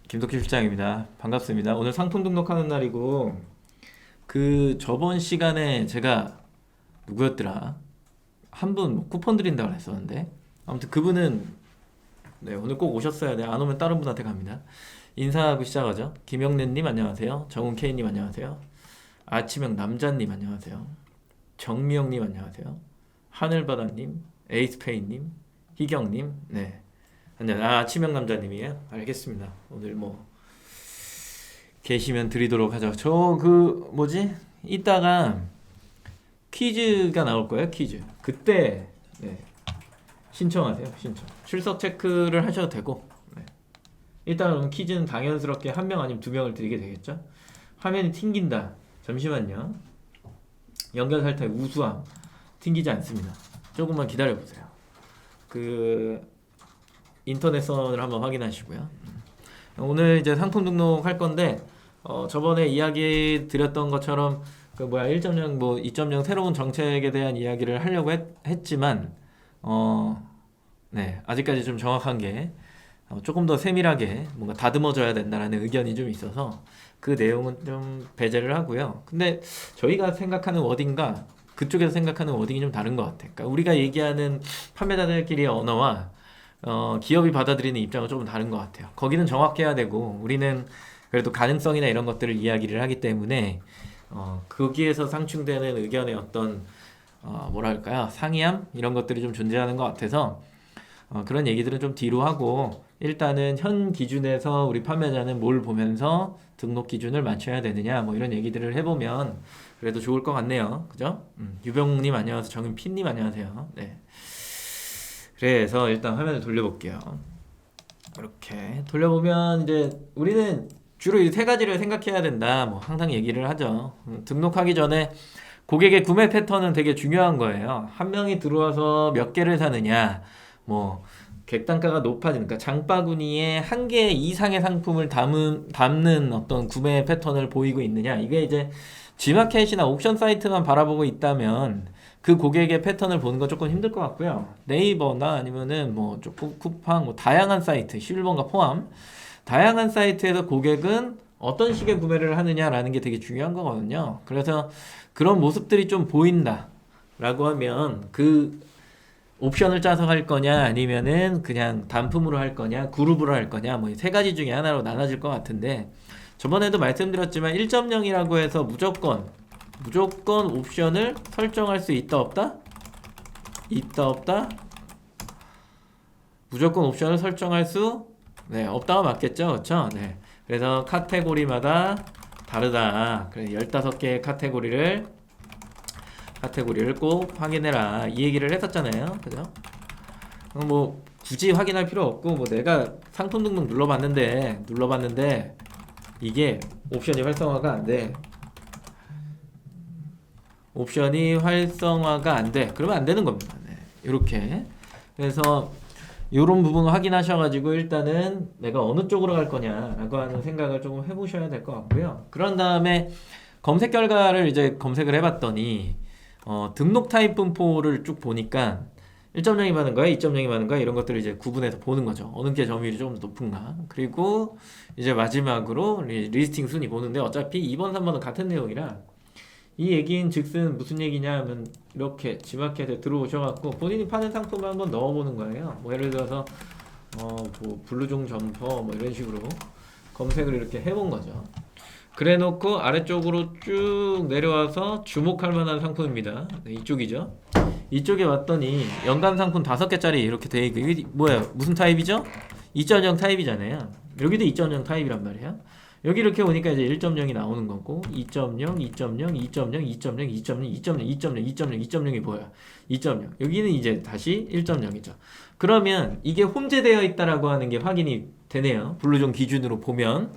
김덕희 실장입니다. 반갑습니다. 오늘 상품 등록하는 날이고 그 저번 시간에 제가 누구였더라? 한 분 쿠폰 드린다고 했었는데 아무튼 그분은 네, 오늘 꼭 오셨어야 돼. 안 오면 다른 분한테 갑니다. 인사하고 시작하죠. 김영래님 안녕하세요. 정훈케이님 안녕하세요. 아침형 남자님 안녕하세요. 정미영님 안녕하세요. 하늘바다님, 에이스페이님, 희경님 네. 안녕. 아침형 남자님이에요. 알겠습니다. 오늘 뭐 계시면 드리도록 하죠. 저 그 뭐지? 이따가 퀴즈가 나올 거예요. 퀴즈. 그때 네, 신청하세요. 신청. 출석 체크를 하셔도 되고. 네. 일단 그럼 퀴즈는 당연스럽게 한 명 아니면 두 명을 드리게 되겠죠. 화면이 튕긴다. 잠시만요. 연결 살짝 우수함. 튕기지 않습니다. 조금만 기다려 보세요. 그 인터넷선을 한번 확인하시고요. 오늘 이제 상품 등록할 건데 저번에 이야기 드렸던 것처럼 그 뭐야 1.0 뭐 2.0 새로운 정책에 대한 이야기를 하려고 했지만 네 아직까지 좀 정확한 게 조금 더 세밀하게 뭔가 다듬어져야 된다라는 의견이 좀 있어서 그 내용은 좀 배제를 하고요. 근데 저희가 생각하는 워딩과 그쪽에서 생각하는 워딩이 좀 다른 것 같아요. 그러니까 우리가 얘기하는 판매자들끼리의 언어와 기업이 받아들이는 입장은 조금 다른 것 같아요. 거기는 정확해야 되고 우리는 그래도 가능성이나 이런 것들을 이야기를 하기 때문에 거기에서 상충되는 의견의 어떤 뭐랄까요 상이함 이런 것들이 좀 존재하는 것 같아서 그런 얘기들은 좀 뒤로 하고 일단은 현 기준에서 우리 판매자는 뭘 보면서 등록 기준을 맞춰야 되느냐 뭐 이런 얘기들을 해보면 그래도 좋을 것 같네요. 그죠? 유병님 안녕하세요. 정은피님 안녕하세요. 네. 그래서 일단 화면을 돌려볼게요. 이렇게 돌려보면 이제 우리는 주로 이 세 가지를 생각해야 된다. 뭐 항상 얘기를 하죠. 등록하기 전에 고객의 구매 패턴은 되게 중요한 거예요. 한 명이 들어와서 몇 개를 사느냐, 뭐 객단가가 높아지니까 장바구니에 한 개 이상의 상품을 담는 어떤 구매 패턴을 보이고 있느냐. 이게 이제 G마켓이나 옥션 사이트만 바라보고 있다면 그 고객의 패턴을 보는 건 조금 힘들 것 같고요. 네이버나 아니면은 뭐 쿠팡 뭐 다양한 사이트, 실버가 포함 다양한 사이트에서 고객은 어떤 식의 구매를 하느냐라는 게 되게 중요한 거거든요. 그래서 그런 모습들이 좀 보인다라고 하면 그 옵션을 짜서 할 거냐 아니면은 그냥 단품으로 할 거냐 그룹으로 할 거냐 뭐 세 가지 중에 하나로 나눠질 것 같은데 저번에도 말씀드렸지만 1.0이라고 해서 무조건 옵션을 설정할 수 있다 없다? 있다 없다? 무조건 옵션을 설정할 수 네, 없다가 맞겠죠. 그렇죠? 네. 그래서 카테고리마다 다르다. 그래서 15개의 카테고리를 꼭 확인해라. 이 얘기를 했었잖아요. 그죠? 뭐 굳이 확인할 필요 없고 뭐 내가 상품 등록 눌러봤는데 이게 옵션이 활성화가 안 돼. 옵션이 활성화가 안 돼. 그러면 안 되는 겁니다. 네. 이렇게. 그래서 이런 부분 확인하셔가지고 일단은 내가 어느 쪽으로 갈 거냐라고 하는 생각을 조금 해보셔야 될 것 같고요. 그런 다음에 검색 결과를 이제 검색을 해봤더니 등록 타입 분포를 쭉 보니까 1.0이 많은 거야, 2.0이 많은 거야 이런 것들을 이제 구분해서 보는 거죠. 어느 게 점유율이 좀 더 높은가. 그리고 이제 마지막으로 리스팅 순위 보는데 어차피 2번, 3번은 같은 내용이라 이 얘기인 즉슨 무슨 얘기냐 하면 이렇게 G마켓에 들어오셔갖고 본인이 파는 상품을 한번 넣어보는 거예요. 뭐 예를 들어서 뭐 블루종 점퍼 뭐 이런 식으로 검색을 이렇게 해본 거죠. 그래 놓고 아래쪽으로 쭉 내려와서 주목할 만한 상품입니다. 네, 이쪽이죠. 이쪽에 왔더니 연간 상품 5개짜리 이렇게 돼 있고 이게 뭐야 무슨 타입이죠? 2.0 타입이잖아요. 여기도 2.0 타입이란 말이에요. 여기 이렇게 오니까 이제 1.0이 나오는 거고 2.0, 2.0, 2.0, 2.0, 2.0, 2.0, 2.0, 2.0, 2.0이 뭐야? 2.0. 여기는 이제 다시 1.0이죠. 그러면 이게 혼재되어 있다라고 하는 게 확인이 되네요. 블루존 기준으로 보면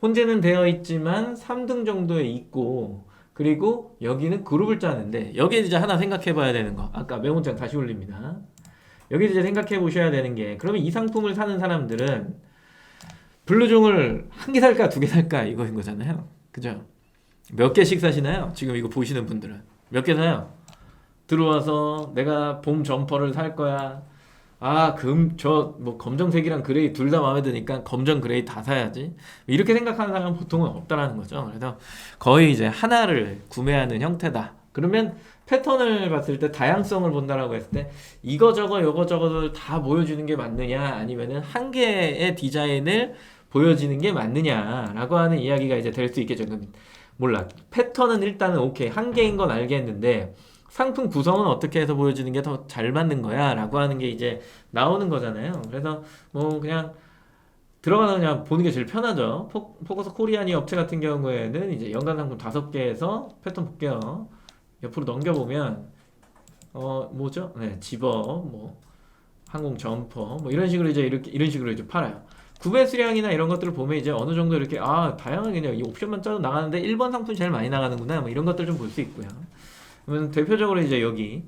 혼재는 되어 있지만 3등 정도에 있고 그리고 여기는 그룹을 짜는데 여기에 이제 하나 생각해 봐야 되는 거. 아까 메모장 다시 올립니다. 여기 이제 생각해 보셔야 되는 게 그러면 이 상품을 사는 사람들은 블루종을 한 개 살까 두 개 살까 이거인 거잖아요. 그죠? 몇 개씩 사시나요? 지금 이거 보시는 분들은 몇 개 사요? 들어와서 내가 봄 점퍼를 살 거야. 저 뭐 검정색이랑 그레이 둘 다 마음에 드니까 검정 그레이 다 사야지. 이렇게 생각하는 사람은 보통은 없다라는 거죠. 그래서 거의 이제 하나를 구매하는 형태다. 그러면 패턴을 봤을 때 다양성을 본다라고 했을 때 이거 저거를 다 보여주는 게 맞느냐 아니면은 한 개의 디자인을 보여지는 게 맞느냐라고 하는 이야기가 이제 될 수 있겠죠. 몰라. 패턴은 일단은 오케이. 한 개인 건 알겠는데 상품 구성은 어떻게 해서 보여주는 게 더 잘 맞는 거야? 라고 하는 게 이제 나오는 거잖아요. 그래서 뭐 그냥 들어가서 그냥 보는 게 제일 편하죠. 포커스 코리아니 업체 같은 경우에는 이제 연간 상품 5개에서 패턴 볼게요. 옆으로 넘겨보면 뭐죠? 네, 집업, 뭐 항공 점퍼, 뭐 이런 식으로 이런 식으로 이제 팔아요. 구매 수량이나 이런 것들을 보면 이제 어느 정도 이렇게 다양하게 그냥 이 옵션만 짜도 나가는데 1번 상품이 제일 많이 나가는구나. 뭐 이런 것들 좀 볼 수 있고요. 그러면 대표적으로 이제 여기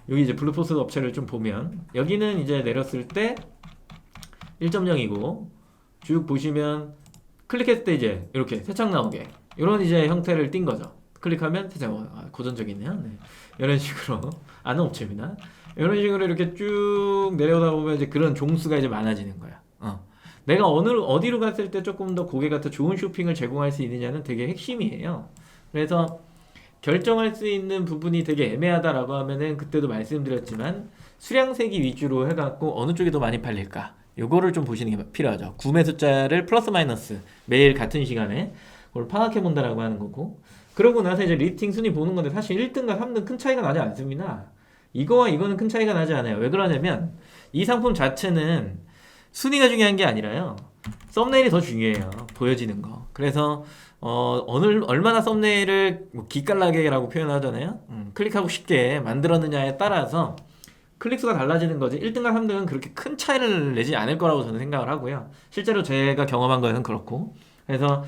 이제 블루포스 업체를 좀 보면 여기는 이제 내렸을 때 1.0이고 쭉 보시면 클릭했을 때 이제 이렇게 세창 나오게 이런 이제 형태를 띈 거죠. 클릭하면 세창 고전적이네요. 네. 이런 식으로 아는 업체입니다. 이런 식으로 이렇게 쭉 내려오다 보면 이제 그런 종수가 이제 많아지는 거야. 내가 어디로 갔을 때 조금 더 고객한테 좋은 쇼핑을 제공할 수 있느냐는 되게 핵심이에요. 그래서 결정할 수 있는 부분이 되게 애매하다라고 하면은 그때도 말씀드렸지만 수량세기 위주로 해갖고 어느 쪽이 더 많이 팔릴까 요거를 좀 보시는 게 필요하죠. 구매 숫자를 플러스 마이너스 매일 같은 시간에 그걸 파악해 본다라고 하는 거고, 그러고 나서 이제 리스팅 순위 보는 건데 사실 1등과 3등 큰 차이가 나지 않습니다. 이거와 이거는 큰 차이가 나지 않아요. 왜 그러냐면 이 상품 자체는 순위가 중요한 게 아니라요, 썸네일이 더 중요해요. 보여지는 거. 그래서 얼마나 썸네일을 뭐 기깔나게라고 표현하잖아요. 클릭하고 쉽게 만들었느냐에 따라서 클릭수가 달라지는 거지 1등과 3등은 그렇게 큰 차이를 내지 않을 거라고 저는 생각을 하고요. 실제로 제가 경험한 거에는 그렇고, 그래서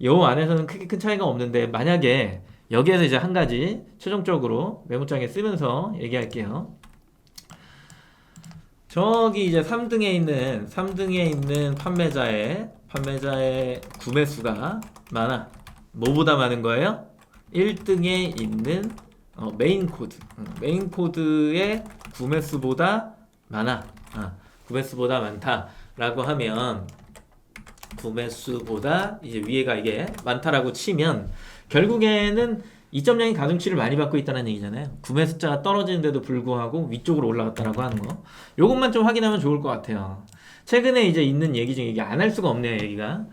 요 안에서는 크게 큰 차이가 없는데 만약에 여기에서 이제 한 가지 최종적으로 메모장에 쓰면서 얘기할게요. 저기 이제 3등에 있는 판매자의 구매 수가 많아. 뭐보다 많은 거예요? 1등에 있는 메인 코드의 구매 수보다 많아. 구매 수보다 많다라고 하면 구매 수보다 이제 위에가 이게 많다라고 치면 결국에는 2.0이 가중치를 많이 받고 있다는 얘기잖아요. 구매 숫자가 떨어지는데도 불구하고 위쪽으로 올라갔다라고 하는 거. 요것만 좀 확인하면 좋을 것 같아요. 최근에 이제 있는 얘기 중에 이게 안 할 수가 없네요, 얘기가.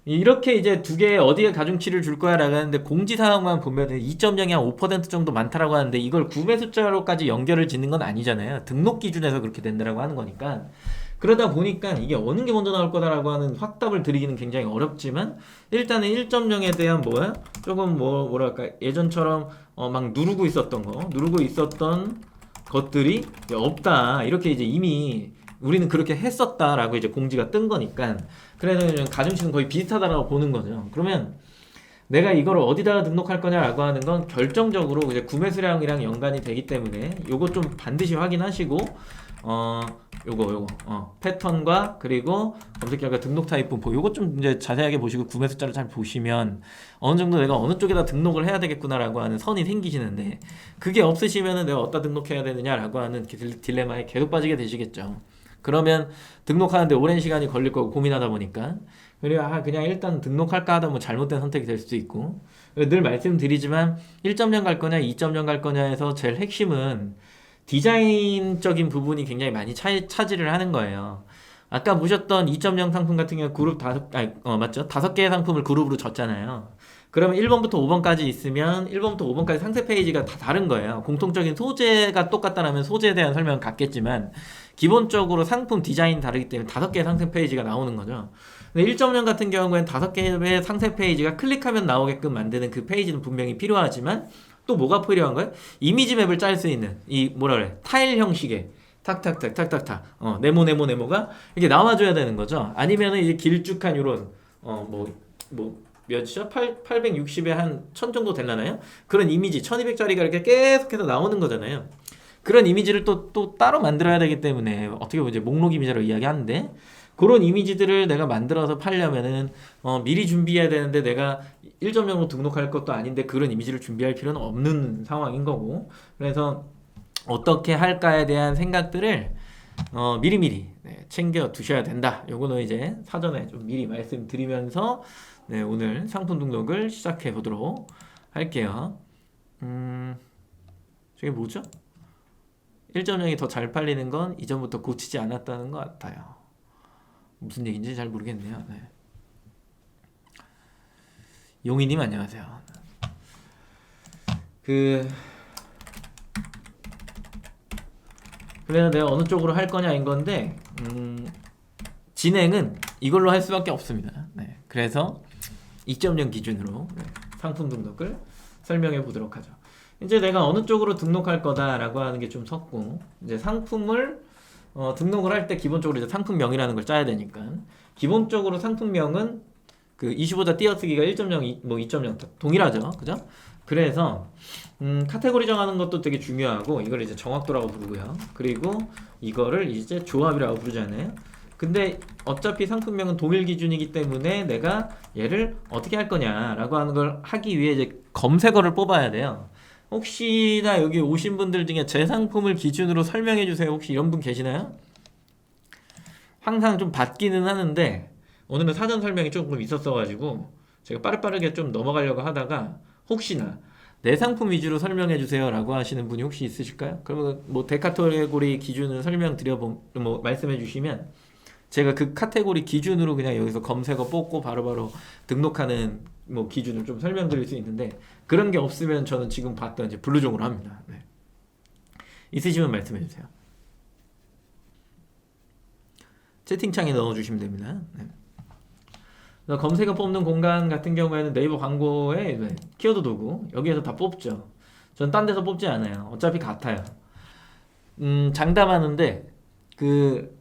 이렇게 이제 두 개 어디에 가중치를 줄 거야 라고 하는데 공지사항만 보면 2.0이 한 5% 정도 많다라고 하는데 이걸 구매 숫자로까지 연결을 짓는 건 아니잖아요. 등록 기준에서 그렇게 된다라고 하는 거니까. 그러다 보니까 이게 어느 게 먼저 나올 거다라고 하는 확답을 드리기는 굉장히 어렵지만 일단은 1.0에 대한 조금 뭐랄까 예전처럼 막 누르고 있었던 것들이 없다, 이렇게 이제 이미 우리는 그렇게 했었다라고 이제 공지가 뜬 거니까, 그래서 가중치는 거의 비슷하다라고 보는 거죠. 그러면 내가 이걸 어디다가 등록할 거냐라고 하는 건 결정적으로 이제 구매 수량이랑 연관이 되기 때문에 요거 좀 반드시 확인하시고 요거 패턴과 그리고 검색 결과 등록 타입 분포 요거 좀 이제 자세하게 보시고 구매 숫자를 잘 보시면 어느 정도 내가 어느 쪽에다 등록을 해야 되겠구나라고 하는 선이 생기시는데, 그게 없으시면은 내가 어디다 등록해야 되느냐라고 하는 딜레마에 계속 빠지게 되시겠죠. 그러면 등록하는데 오랜 시간이 걸릴 거고 고민하다 보니까, 그리고 그냥 일단 등록할까 하다 뭐 잘못된 선택이 될 수도 있고, 늘 말씀드리지만 1.0 갈 거냐 2.0 갈 거냐에서 제일 핵심은 디자인적인 부분이 굉장히 많이 차지를 하는 거예요. 아까 보셨던 2.0 상품 같은 경우 그룹 맞죠? 5개의 상품을 그룹으로 줬잖아요. 그러면 1번부터 5번까지 있으면 1번부터 5번까지 상세 페이지가 다 다른 거예요. 공통적인 소재가 똑같다면 소재에 대한 설명은 같겠지만 기본적으로 상품 디자인이 다르기 때문에 5개의 상세 페이지가 나오는 거죠. 근데 1.0 같은 경우에는 5개의 상세 페이지가 클릭하면 나오게끔 만드는 그 페이지는 분명히 필요하지만 또 뭐가 필요한 거예요? 이미지 맵을 짤 수 있는 타일 형식의 탁탁탁탁탁탁 네모가 이렇게 나와줘야 되는 거죠. 아니면은 이제 길쭉한 요런 몇이죠? 860에 한 1000 정도 되려나요? 그런 이미지 1200짜리가 이렇게 계속해서 나오는 거잖아요. 그런 이미지를 또 따로 만들어야 되기 때문에 어떻게 보면 이제 목록 이미지로 이야기하는데, 그런 이미지들을 내가 만들어서 팔려면은 미리 준비해야 되는데 내가 1.0으로 등록할 것도 아닌데 그런 이미지를 준비할 필요는 없는 상황인 거고, 그래서 어떻게 할까에 대한 생각들을 미리미리 챙겨 두셔야 된다. 요거는 이제 사전에 좀 미리 말씀드리면서 오늘 상품 등록을 시작해 보도록 할게요. 저게 뭐죠? 1.0이 더 잘 팔리는 건 이전부터 고치지 않았다는 것 같아요. 무슨 얘기인지 잘 모르겠네요. 용희님 안녕하세요. 그래서 내가 어느 쪽으로 할 거냐인 건데 진행은 이걸로 할 수밖에 없습니다. 그래서 2.0 기준으로 상품 등록을 설명해 보도록 하죠. 이제 내가 어느 쪽으로 등록할 거다라고 하는 게 좀 섰고, 이제 상품을 등록을 할 때 기본적으로 이제 상품명이라는 걸 짜야 되니까, 기본적으로 상품명은 그 25자 띄어쓰기가 1.0, 뭐 2.0 동일하죠, 그죠? 그래서 카테고리 정하는 것도 되게 중요하고, 이걸 이제 정확도라고 부르고요. 그리고 이거를 이제 조합이라고 부르잖아요. 근데 어차피 상품명은 동일 기준이기 때문에 내가 얘를 어떻게 할 거냐라고 하는 걸 하기 위해 이제 검색어를 뽑아야 돼요. 혹시나 여기 오신 분들 중에 제 상품을 기준으로 설명해 주세요. 혹시 이런 분 계시나요? 항상 좀 받기는 하는데 오늘은 사전 설명이 조금 있었어가지고 제가 빠르게 좀 넘어가려고 하다가 혹시나 내 상품 위주로 설명해 주세요 라고 하시는 분이 혹시 있으실까요? 그러면 뭐 대카테고리 기준을 뭐 말씀해 주시면 제가 그 카테고리 기준으로 그냥 여기서 검색어 뽑고 바로바로 등록하는 뭐 기준을 좀 설명드릴 수 있는데, 그런 게 없으면 저는 지금 봤던 이제 블루종으로 합니다. 있으시면 말씀해 주세요. 채팅창에 넣어주시면 됩니다. 검색어 뽑는 공간 같은 경우에는 네이버 광고에 키워드 도구 여기에서 다 뽑죠. 전 딴 데서 뽑지 않아요. 어차피 같아요. 장담하는데 그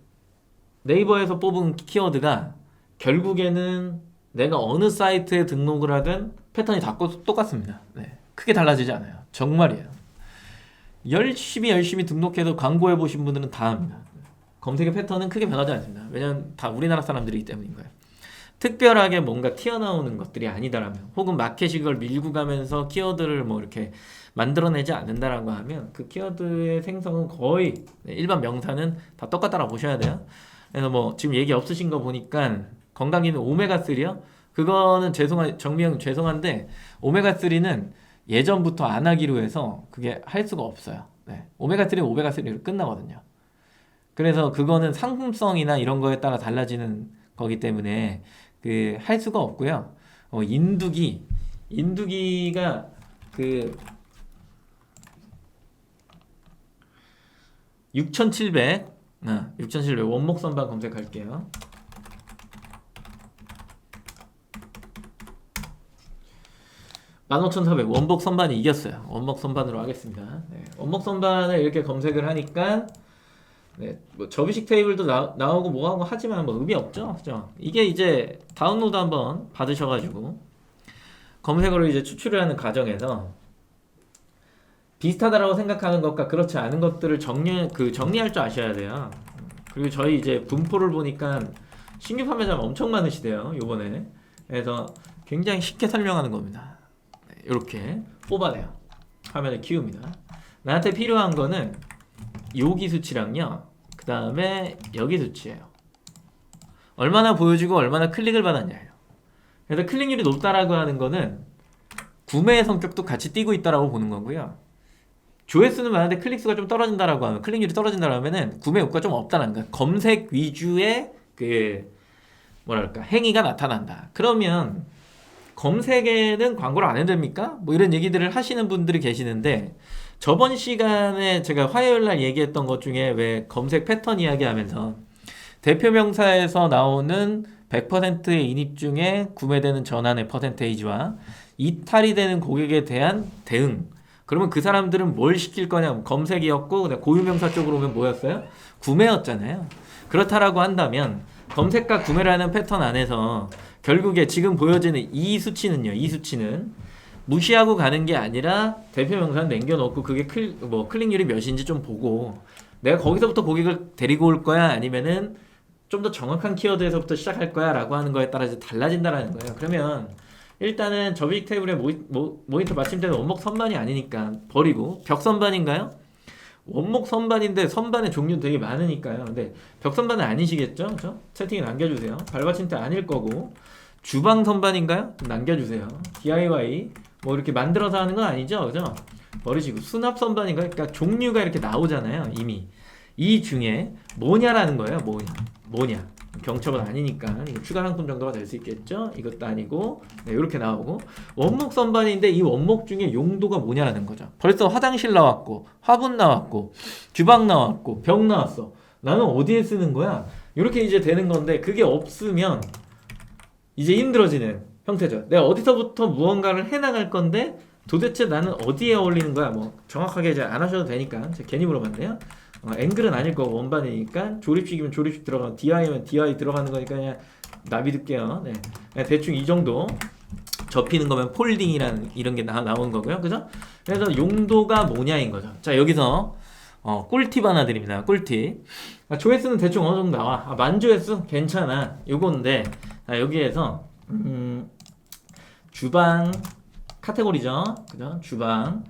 네이버에서 뽑은 키워드가 결국에는 내가 어느 사이트에 등록을 하든 패턴이 다 똑같습니다. 크게 달라지지 않아요. 정말이에요. 열심히 등록해도 광고해 보신 분들은 다 압니다. 검색의 패턴은 크게 변하지 않습니다. 왜냐면 다 우리나라 사람들이기 때문인 거예요. 특별하게 뭔가 튀어나오는 것들이 아니다라면, 혹은 마켓이 그걸 밀고 가면서 키워드를 뭐 이렇게 만들어내지 않는다라고 하면 그 키워드의 생성은 거의 일반 명사는 다 똑같다라고 보셔야 돼요. 그래서 뭐 지금 얘기 없으신 거 보니까 건강기능 오메가3요? 그거는 정미형 죄송한데 오메가3는 예전부터 안 하기로 해서 그게 할 수가 없어요. 오메가3는 오메가3로 끝나거든요. 그래서 그거는 상품성이나 이런 거에 따라 달라지는 거기 때문에 할 수가 없고요. 인두기가 6700 원목 선반 검색할게요. 15,400 원목 선반이 이겼어요. 원목 선반으로 하겠습니다. 원목 선반을 이렇게 검색을 하니까 뭐 접이식 테이블도 나오고 뭐하고 하지만 뭐 의미 없죠. 그죠? 이게 이제 다운로드 한번 받으셔가지고 검색어를 이제 추출을 하는 과정에서 비슷하다라고 생각하는 것과 그렇지 않은 것들을 정리할 줄 아셔야 돼요. 그리고 저희 이제 분포를 보니까 신규 판매자가 엄청 많으시대요, 요번에. 그래서 굉장히 쉽게 설명하는 겁니다. 이렇게 뽑아내요. 화면을 키웁니다. 나한테 필요한 거는 여기 수치랑요, 그 다음에 여기 수치예요. 얼마나 보여주고 얼마나 클릭을 받았냐예요. 그래서 클릭률이 높다라고 하는 거는 구매의 성격도 같이 띄고 있다라고 보는 거고요. 조회수는 많은데 클릭수가 좀 떨어진다라고 하면, 클릭률이 떨어진다라고 하면은 구매 욕구가 좀 없다는 거야. 검색 위주의 행위가 나타난다. 그러면 검색에는 광고를 안 해도 됩니까? 뭐 이런 얘기들을 하시는 분들이 계시는데, 저번 시간에 제가 화요일날 얘기했던 것 중에 왜 검색 패턴 이야기하면서 대표 명사에서 나오는 100%의 인입 중에 구매되는 전환의 퍼센테이지와 이탈이 되는 고객에 대한 대응, 그러면 그 사람들은 뭘 시킬 거냐? 검색이었고 고유명사 쪽으로 오면 뭐였어요? 구매였잖아요. 그렇다라고 한다면 검색과 구매라는 패턴 안에서 결국에 지금 보여지는 이 수치는 무시하고 가는 게 아니라 대표 명사는 남겨놓고 그게 클릭률이 몇인지 좀 보고 내가 거기서부터 고객을 데리고 올 거야, 아니면은 좀 더 정확한 키워드에서부터 시작할 거야 라고 하는 거에 따라 달라진다라는 거예요. 그러면 일단은 접이식 테이블의 모니터 마침대는 원목 선반이 아니니까 버리고 벽 선반인가요? 원목 선반인데 선반의 종류 되게 많으니까요. 근데 벽 선반은 아니시겠죠? 그죠? 채팅에 남겨주세요. 발받침대 아닐 거고. 주방 선반인가요? 좀 남겨주세요. DIY 뭐 이렇게 만들어서 하는 건 아니죠, 그죠? 버리시고 수납 선반인가요? 그러니까 종류가 이렇게 나오잖아요, 이미. 이 중에 뭐냐라는 거예요, 뭐냐. 경첩은 아니니까 이거 추가 상품 정도가 될 수 있겠죠? 이것도 아니고 네, 이렇게 나오고 원목 선반인데 이 원목 중에 용도가 뭐냐라는 거죠. 벌써 화장실 나왔고 화분 나왔고 주방 나왔고 벽 나왔어. 나는 어디에 쓰는 거야? 이렇게 이제 되는 건데 그게 없으면 이제 힘들어지는 형태죠. 내가 어디서부터 무언가를 해나갈 건데 도대체 나는 어디에 어울리는 거야? 뭐 정확하게 이제 안 하셔도 되니까 제가 괜히 물어봤네요. 앵글은 아닐 거고 원반이니까 조립식이면 조립식 들어가고 DI면 DI 들어가는 거니까 그냥 나비둘게요. 네. 그냥 대충 이 정도 접히는 거면 폴딩이라는 이런 게 나오는 거고요. 그죠? 그래서 용도가 뭐냐인 거죠. 자 여기서 꿀팁 하나 드립니다. 꿀팁. 조회수는 대충 어느 정도 나와. 만조회수 괜찮아. 요건데 여기에서 주방 카테고리죠. 그죠? 주방.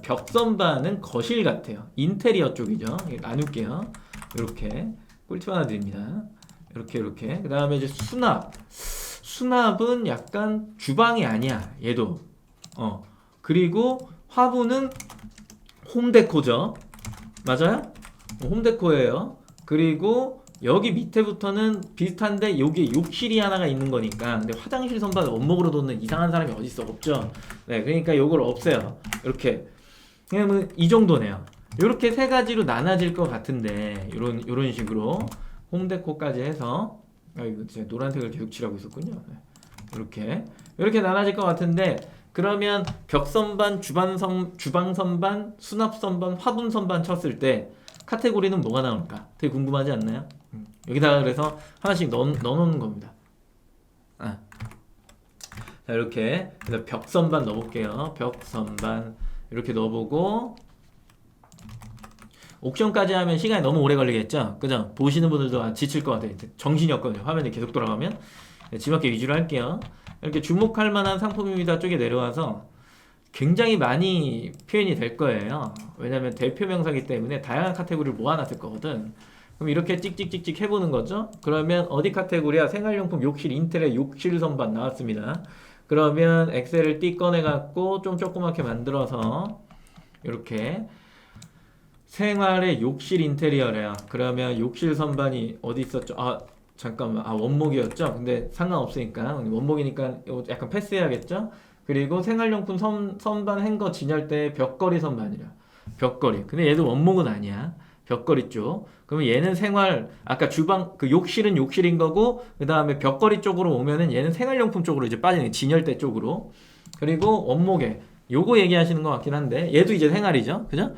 벽 선반은 거실 같아요. 인테리어 쪽이죠. 나눌게요. 이렇게 꿀팁 하나 드립니다. 이렇게. 그 다음에 이제 수납은 약간 주방이 아니야. 얘도. 그리고 화분은 홈데코죠. 맞아요? 홈데코예요. 그리고 여기 밑에부터는 비슷한데 여기 욕실이 하나가 있는 거니까. 근데 화장실 선반 원목으로 뒀는 이상한 사람이 어딨어? 없죠. 네, 그러니까 요걸 없애요. 이렇게. 그냥 이 정도네요. 이렇게 세 가지로 나눠질 것 같은데 요런 식으로 홈데코까지 해서 이거 제가 노란색을 계속 칠하고 있었군요. 네. 이렇게 나눠질 것 같은데 그러면 벽 선반, 주방 선반, 수납 선반, 화분 선반 쳤을 때 카테고리는 뭐가 나올까? 되게 궁금하지 않나요? 여기다가 그래서 하나씩 넣어놓는 겁니다. 자 이렇게 그래서 벽 선반 넣어볼게요. 벽 선반 이렇게 넣어보고 옥션까지 하면 시간이 너무 오래 걸리겠죠? 그죠? 보시는 분들도 지칠 것 같아요. 정신이 없거든요. 화면이 계속 돌아가면 지막게 위주로 할게요. 이렇게 주목할 만한 상품입니다 쪽에 내려와서 굉장히 많이 표현이 될 거예요. 왜냐면 대표 명사기 때문에 다양한 카테고리를 모아놨을 거거든. 그럼 이렇게 찍찍찍찍 해보는 거죠. 그러면 어디 카테고리야? 생활용품 욕실 인테리어 욕실 선반 나왔습니다. 그러면 엑셀을 띡 꺼내갖고 좀 조그맣게 만들어서 이렇게 생활의 욕실 인테리어래요. 그러면 욕실 선반이 어디 있었죠? 잠깐만, 원목이었죠? 근데 상관없으니까 원목이니까 약간 패스해야겠죠? 그리고 생활용품 선반 행거 진열대 벽걸이 선반이라. 벽걸이. 근데 얘도 원목은 아니야. 벽걸이 쪽. 그러면 얘는 생활, 아까 주방, 그 욕실은 욕실인 거고, 그 다음에 벽걸이 쪽으로 오면은 얘는 생활용품 쪽으로 이제 빠지는 진열대 쪽으로. 그리고 원목에, 요거 얘기하시는 것 같긴 한데, 얘도 이제 생활이죠. 그죠?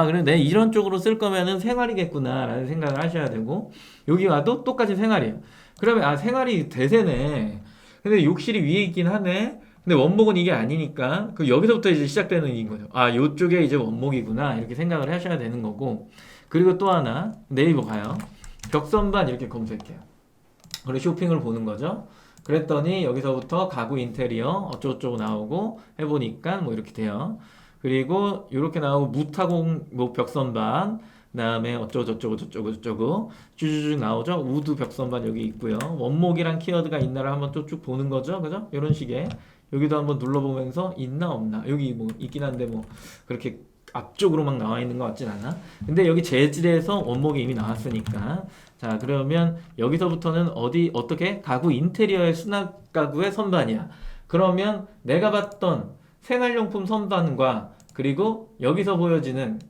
그래, 내 이런 쪽으로 쓸 거면은 생활이겠구나, 라는 생각을 하셔야 되고, 여기 와도 똑같이 생활이에요. 그러면, 생활이 대세네. 근데 욕실이 위에 있긴 하네. 근데 원목은 이게 아니니까, 여기서부터 이제 시작되는 얘기인 거죠. 요쪽에 이제 원목이구나, 이렇게 생각을 하셔야 되는 거고, 그리고 또 하나 네이버 가요. 벽선반 이렇게 검색해요. 그리고 쇼핑을 보는 거죠. 그랬더니 여기서부터 가구 인테리어 어쩌고저쩌고 나오고 해보니까 뭐 이렇게 돼요. 그리고 이렇게 나오고 무타공 뭐 벽선반 그다음에 어쩌고저쩌고 저쩌고 쭈쭈쭈 나오죠. 우드 벽선반 여기 있고요. 원목이란 키워드가 있나를 한번 또 쭉 보는 거죠. 그죠? 이런 식의 여기도 한번 눌러보면서 있나 없나 여기 뭐 있긴 한데 뭐 그렇게 앞쪽으로 막 나와 있는 것 같진 않아. 근데 여기 재질에서 원목이 이미 나왔으니까. 자, 그러면 여기서부터는 어떻게? 가구 인테리어의 수납 가구의 선반이야. 그러면 내가 봤던 생활용품 선반과 그리고 여기서 보여지는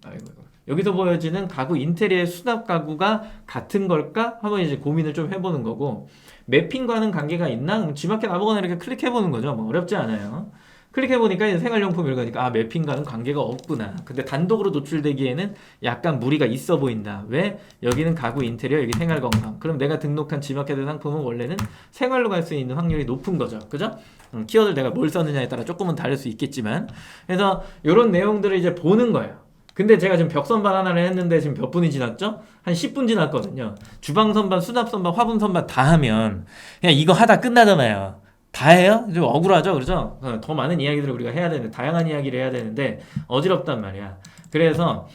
가구 인테리어의 수납 가구가 같은 걸까? 한번 이제 고민을 좀 해보는 거고. 매핑과는 관계가 있나? 그럼 G마켓 아무거나 이렇게 클릭해보는 거죠. 뭐 어렵지 않아요. 클릭해보니까 이제 생활용품 이러니까 매핑과는 관계가 없구나. 근데 단독으로 노출되기에는 약간 무리가 있어 보인다. 왜? 여기는 가구 인테리어, 여기 생활건강. 그럼 내가 등록한 G마켓 상품은 원래는 생활로 갈 수 있는 확률이 높은 거죠. 그죠? 키워드를 내가 뭘 썼느냐에 따라 조금은 다를 수 있겠지만. 그래서 이런 내용들을 이제 보는 거예요. 근데 제가 지금 벽선반 하나를 했는데 지금 몇 분이 지났죠? 한 10분 지났거든요. 주방선반, 수납선반, 화분선반 다 하면 그냥 이거 하다 끝나잖아요. 다 해요? 좀 억울하죠? 그렇죠? 더 많은 이야기들을 우리가 해야 되는데 다양한 이야기를 해야 되는데 어지럽단 말이야. 그래서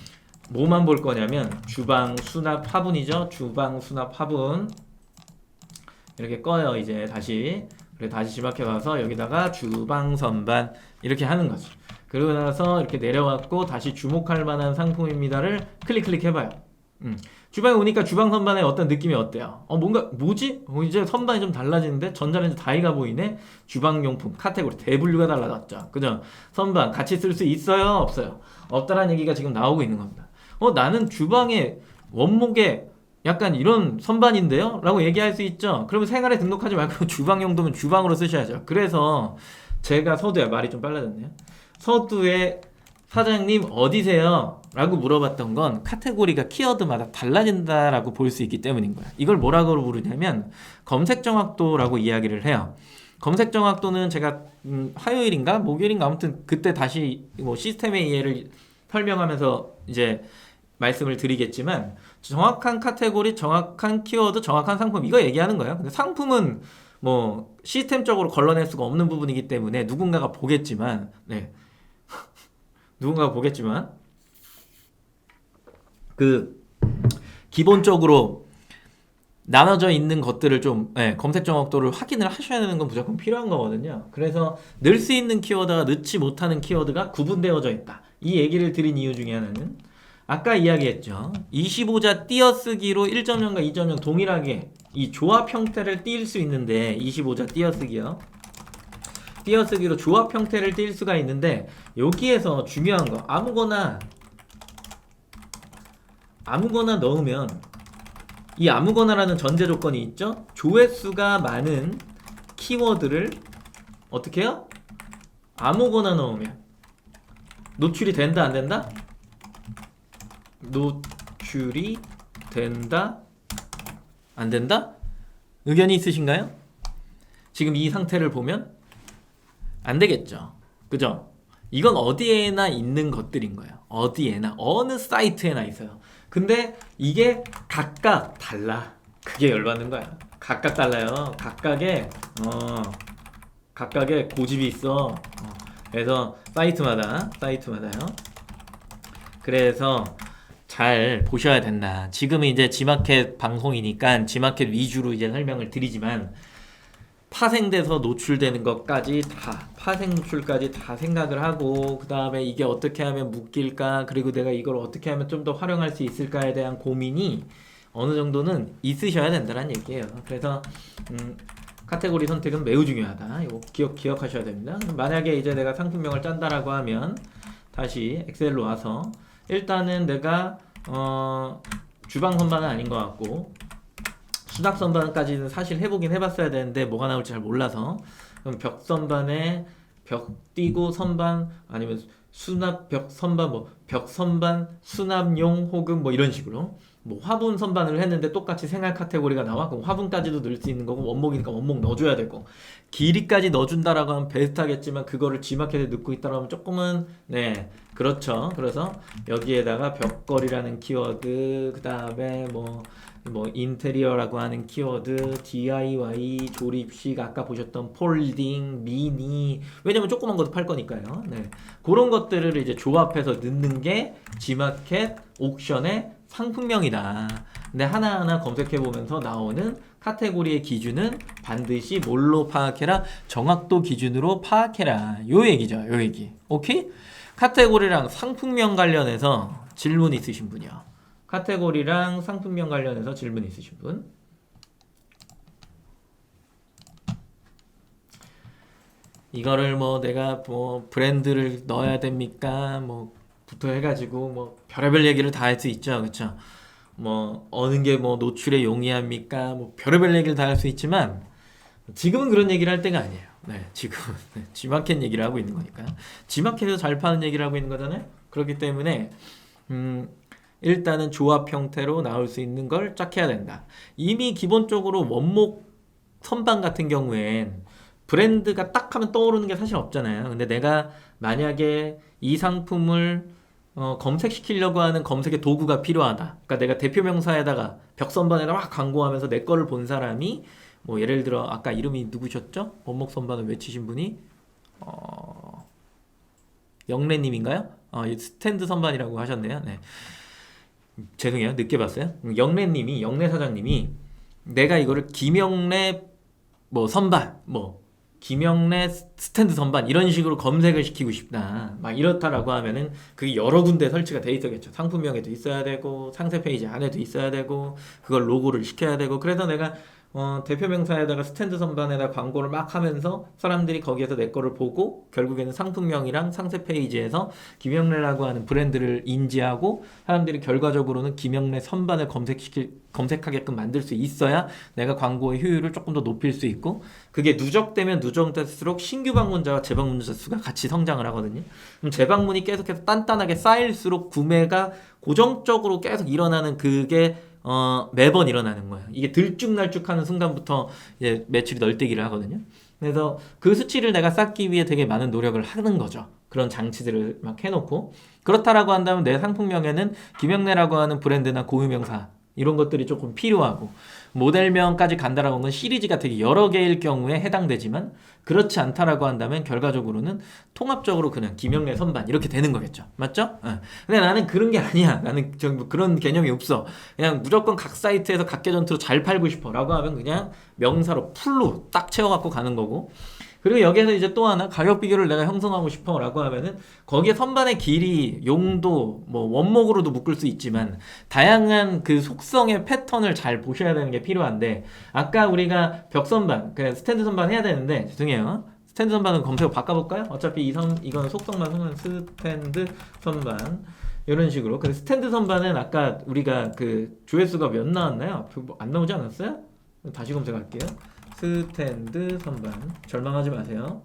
뭐만 볼 거냐면 주방 수납 화분이죠. 주방 수납 화분 이렇게 꺼요. 이제 다시 그리고 다시 지마켓 와서 여기다가 주방 선반 이렇게 하는 거죠. 그러고 나서 이렇게 내려왔고 다시 주목할 만한 상품입니다를 클릭 해봐요. 주방에 오니까 주방 선반의 어떤 느낌이 어때요? 뭔가 뭐지? 이제 선반이 좀 달라지는데 전자레인지 다이가 보이네. 주방용품 카테고리 대분류가 달라졌죠. 그죠? 선반 같이 쓸 수 있어요? 없어요? 없다라는 얘기가 지금 나오고 있는 겁니다. 나는 주방에 원목에 약간 이런 선반인데요? 라고 얘기할 수 있죠. 그러면 생활에 등록하지 말고 주방 용도면 주방으로 쓰셔야죠. 그래서 제가 서두에 말이 좀 빨라졌네요. 서두에 사장님 어디세요? 라고 물어봤던 건 카테고리가 키워드마다 달라진다라고 볼 수 있기 때문인 거야. 이걸 뭐라고 부르냐면 검색 정확도라고 이야기를 해요. 검색 정확도는 제가 화요일인가 목요일인가 아무튼 그때 다시 뭐 시스템의 이해를 설명하면서 이제 말씀을 드리겠지만 정확한 카테고리, 정확한 키워드, 정확한 상품 이거 얘기하는 거예요. 근데 상품은 뭐 시스템적으로 걸러낼 수가 없는 부분이기 때문에 누군가가 보겠지만 누군가가 보겠지만 그 기본적으로 나눠져 있는 것들을 좀 검색 정확도를 확인을 하셔야 되는 건 무조건 필요한 거거든요. 그래서 넣을 수 있는 키워드와 넣지 못하는 키워드가 구분되어져 있다. 이 얘기를 드린 이유 중에 하나는 아까 이야기했죠. 25자 띄어쓰기로 1.0과 2.0 동일하게 이 조합 형태를 띄울 수 있는데 25자 띄어쓰기요. 띄어쓰기로 조합 형태를 띄울 수가 있는데 여기에서 중요한 거 아무거나 넣으면 이 아무거나라는 전제 조건이 있죠. 조회수가 많은 키워드를 어떻게 해요? 아무거나 넣으면 노출이 된다 안 된다? 노출이 된다 안 된다? 의견이 있으신가요? 지금 이 상태를 보면 안 되겠죠. 그죠? 이건 어디에나 있는 것들인 거예요. 어디에나 어느 사이트에나 있어요. 근데 이게 각각 달라. 그게 열받는 거야. 각각 달라요. 각각의 고집이 있어. 그래서 사이트마다요. 그래서 잘 보셔야 된다. 지금은 이제 지마켓 방송이니까 지마켓 위주로 이제 설명을 드리지만 파생돼서 노출되는 것까지 다 파생 노출까지 다 생각을 하고 그 다음에 이게 어떻게 하면 묶일까 그리고 내가 이걸 어떻게 하면 좀 더 활용할 수 있을까에 대한 고민이 어느 정도는 있으셔야 된다는 얘기예요. 그래서 카테고리 선택은 매우 중요하다. 이거 기억하셔야 됩니다. 만약에 이제 내가 상품명을 짠다라고 하면 다시 엑셀로 와서 일단은 내가 주방 선반은 아닌 것 같고 수납 선반까지는 사실 해보긴 해봤어야 되는데 뭐가 나올지 잘 몰라서 그럼 벽 선반에 벽 띄고 선반 아니면 수납 벽 선반 뭐 벽 선반 수납용 혹은 뭐 이런 식으로 뭐 화분 선반을 했는데 똑같이 생활 카테고리가 나와 그럼 화분까지도 넣을 수 있는 거고 원목이니까 원목 넣어줘야 되고 길이까지 넣어준다라고 하면 베스트하겠지만 그거를 G마켓에 넣고 있다라고 하면 조금은 그렇죠. 그래서 여기에다가 벽걸이라는 키워드 그 다음에 뭐 인테리어라고 하는 키워드, DIY, 조립식, 아까 보셨던 폴딩, 미니 왜냐면 조그만 것도 팔 거니까요. 그런 것들을 이제 조합해서 넣는 게 G마켓 옥션의 상품명이다. 근데 하나하나 검색해보면서 나오는 카테고리의 기준은 반드시 뭘로 파악해라? 정확도 기준으로 파악해라. 요 얘기죠. 요 얘기. 오케이? 카테고리랑 상품명 관련해서 질문 있으신 분이요. 카테고리랑 상품명 관련해서 질문 있으신 분? 이거를 뭐 내가 뭐 브랜드를 넣어야 됩니까? 뭐 부터 해가지고 뭐 별의별 얘기를 다 할 수 있죠. 그쵸? 뭐 어느 게 뭐 노출에 용이합니까? 뭐 별의별 얘기를 다 할 수 있지만 지금은 그런 얘기를 할 때가 아니에요. 지금은 G마켓 얘기를 하고 있는 거니까. G마켓에서 잘 파는 얘기를 하고 있는 거잖아요. 그렇기 때문에 일단은 조합 형태로 나올 수 있는 걸 짝해야 된다. 이미 기본적으로 원목 선반 같은 경우엔 브랜드가 딱 하면 떠오르는 게 사실 없잖아요. 근데 내가 만약에 이 상품을 검색시키려고 하는 검색의 도구가 필요하다. 그러니까 내가 대표 명사에다가 벽선반에다 막 광고하면서 내 거를 본 사람이 뭐 예를 들어 아까 이름이 누구셨죠? 원목 선반을 외치신 분이 영래님인가요? 스탠드 선반이라고 하셨네요. 죄송해요. 늦게 봤어요. 영래 사장님이 내가 이거를 김영래 뭐 선반, 뭐 김영래 스탠드 선반 이런 식으로 검색을 시키고 싶다. 막 이렇다라고 하면은 그게 여러 군데 설치가 돼 있어야겠죠. 상품명에도 있어야 되고 상세 페이지 안에도 있어야 되고 그걸 로고를 시켜야 되고 그래서 내가 대표 명사에다가 스탠드 선반에다 광고를 막 하면서 사람들이 거기에서 내 거를 보고 결국에는 상품명이랑 상세 페이지에서 김영래라고 하는 브랜드를 인지하고 사람들이 결과적으로는 김영래 선반을 검색하게끔 만들 수 있어야 내가 광고의 효율을 조금 더 높일 수 있고 그게 누적되면 누적될수록 신규 방문자와 재방문자 수가 같이 성장을 하거든요. 그럼 재방문이 계속해서 단단하게 쌓일수록 구매가 고정적으로 계속 일어나는 그게 매번 일어나는 거야. 이게 들쭉날쭉하는 순간부터 이제 매출이 널뛰기를 하거든요. 그래서 그 수치를 내가 쌓기 위해 되게 많은 노력을 하는 거죠. 그런 장치들을 막 해놓고 그렇다라고 한다면 내 상품명에는 김영래라고 하는 브랜드나 고유명사 이런 것들이 조금 필요하고 모델명까지 간다라고 하는 건 시리즈가 되게 여러 개일 경우에 해당되지만 그렇지 않다라고 한다면 결과적으로는 통합적으로 그냥 김영래 선반 이렇게 되는 거겠죠. 맞죠? 근데 나는 그런 게 아니야. 나는 그런 개념이 없어. 그냥 무조건 각 사이트에서 각 계전투로 잘 팔고 싶어 라고 하면 그냥 명사로 풀로 딱 채워갖고 가는 거고 그리고 여기에서 이제 또 하나 가격 비교를 내가 형성하고 싶어 라고 하면은 거기에 선반의 길이, 용도, 뭐 원목으로도 묶을 수 있지만 다양한 그 속성의 패턴을 잘 보셔야 되는 게 필요한데 아까 우리가 벽 선반, 그냥 스탠드 선반 해야 되는데 죄송해요. 스탠드 선반은 검색어 바꿔볼까요? 어차피 이건 속성만 보면 스탠드 선반 이런 식으로. 근데 스탠드 선반은 아까 우리가 그 조회수가 몇 나왔나요? 안 나오지 않았어요? 다시 검색할게요. 스탠드 선반 절망하지 마세요.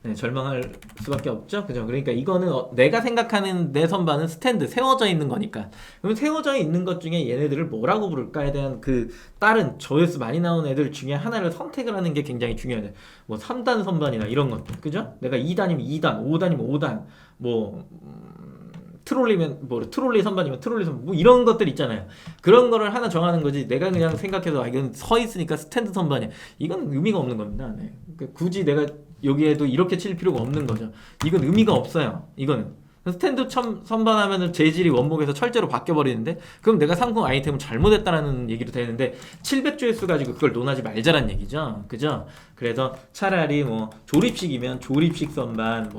네, 절망할 수밖에 없죠. 그죠? 그러니까 이거는 내가 생각하는 내 선반은 스탠드 세워져 있는 거니까. 그럼 세워져 있는 것 중에 얘네들을 뭐라고 부를까에 대한 그 다른 조회수 많이 나오는 애들 중에 하나를 선택을 하는 게 굉장히 중요해요. 뭐 3단 선반이나 이런 것들. 그죠? 내가 2단이면 2단, 5단이면 5단, 뭐 트롤리면 뭐 트롤리 선반이면 트롤리 선반 뭐 이런 것들 있잖아요. 그런 거를 하나 정하는 거지. 내가 그냥 생각해서 이건 서 있으니까 스탠드 선반이야. 이건 의미가 없는 겁니다. 네. 그러니까 굳이 내가 여기에도 이렇게 칠 필요가 없는 거죠. 이건 의미가 없어요. 이거는 스탠드 선반하면은 재질이 원목에서 철제로 바뀌어 버리는데 그럼 내가 상품 아이템을 잘못했다라는 얘기도 되는데 700조회수 가지고 그걸 논하지 말자란 얘기죠. 그죠? 그래서 차라리 뭐 조립식이면 조립식 선반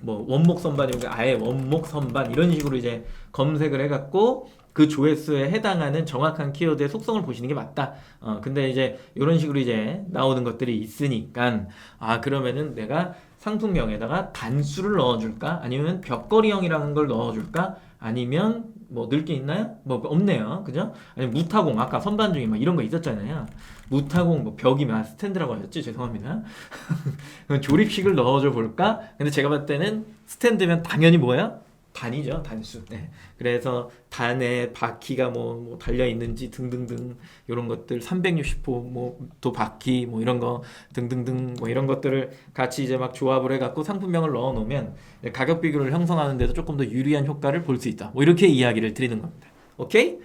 뭐 원목 선반이면 아예 원목 선반 이런 식으로 이제 검색을 해갖고 그 조회수에 해당하는 정확한 키워드의 속성을 보시는 게 맞다. 근데 이제 이런 식으로 이제 나오는 것들이 있으니까 그러면은 내가 상품명에다가 단수를 넣어줄까? 아니면 벽걸이형이라는 걸 넣어줄까? 아니면 뭐 넣을 게 있나요? 뭐 없네요. 그죠? 아니면 무타공 아까 선반 중에 막 이런 거 있었잖아요. 무타공 뭐 벽이면 스탠드라고 하셨지? 죄송합니다. 조립식을 넣어줘 볼까? 근데 제가 봤을 때는 스탠드면 당연히 뭐야? 단이죠, 단수. 네. 그래서 단에 바퀴가 뭐 달려 있는지 등등등 이런 것들 360호 뭐또 바퀴 뭐 이런 거 등등등 뭐 이런 것들을 같이 이제 막 조합을 해갖고 상품명을 넣어 놓으면 가격 비교를 형성하는데도 조금 더 유리한 효과를 볼 수 있다. 뭐 이렇게 이야기를 드리는 겁니다. 오케이?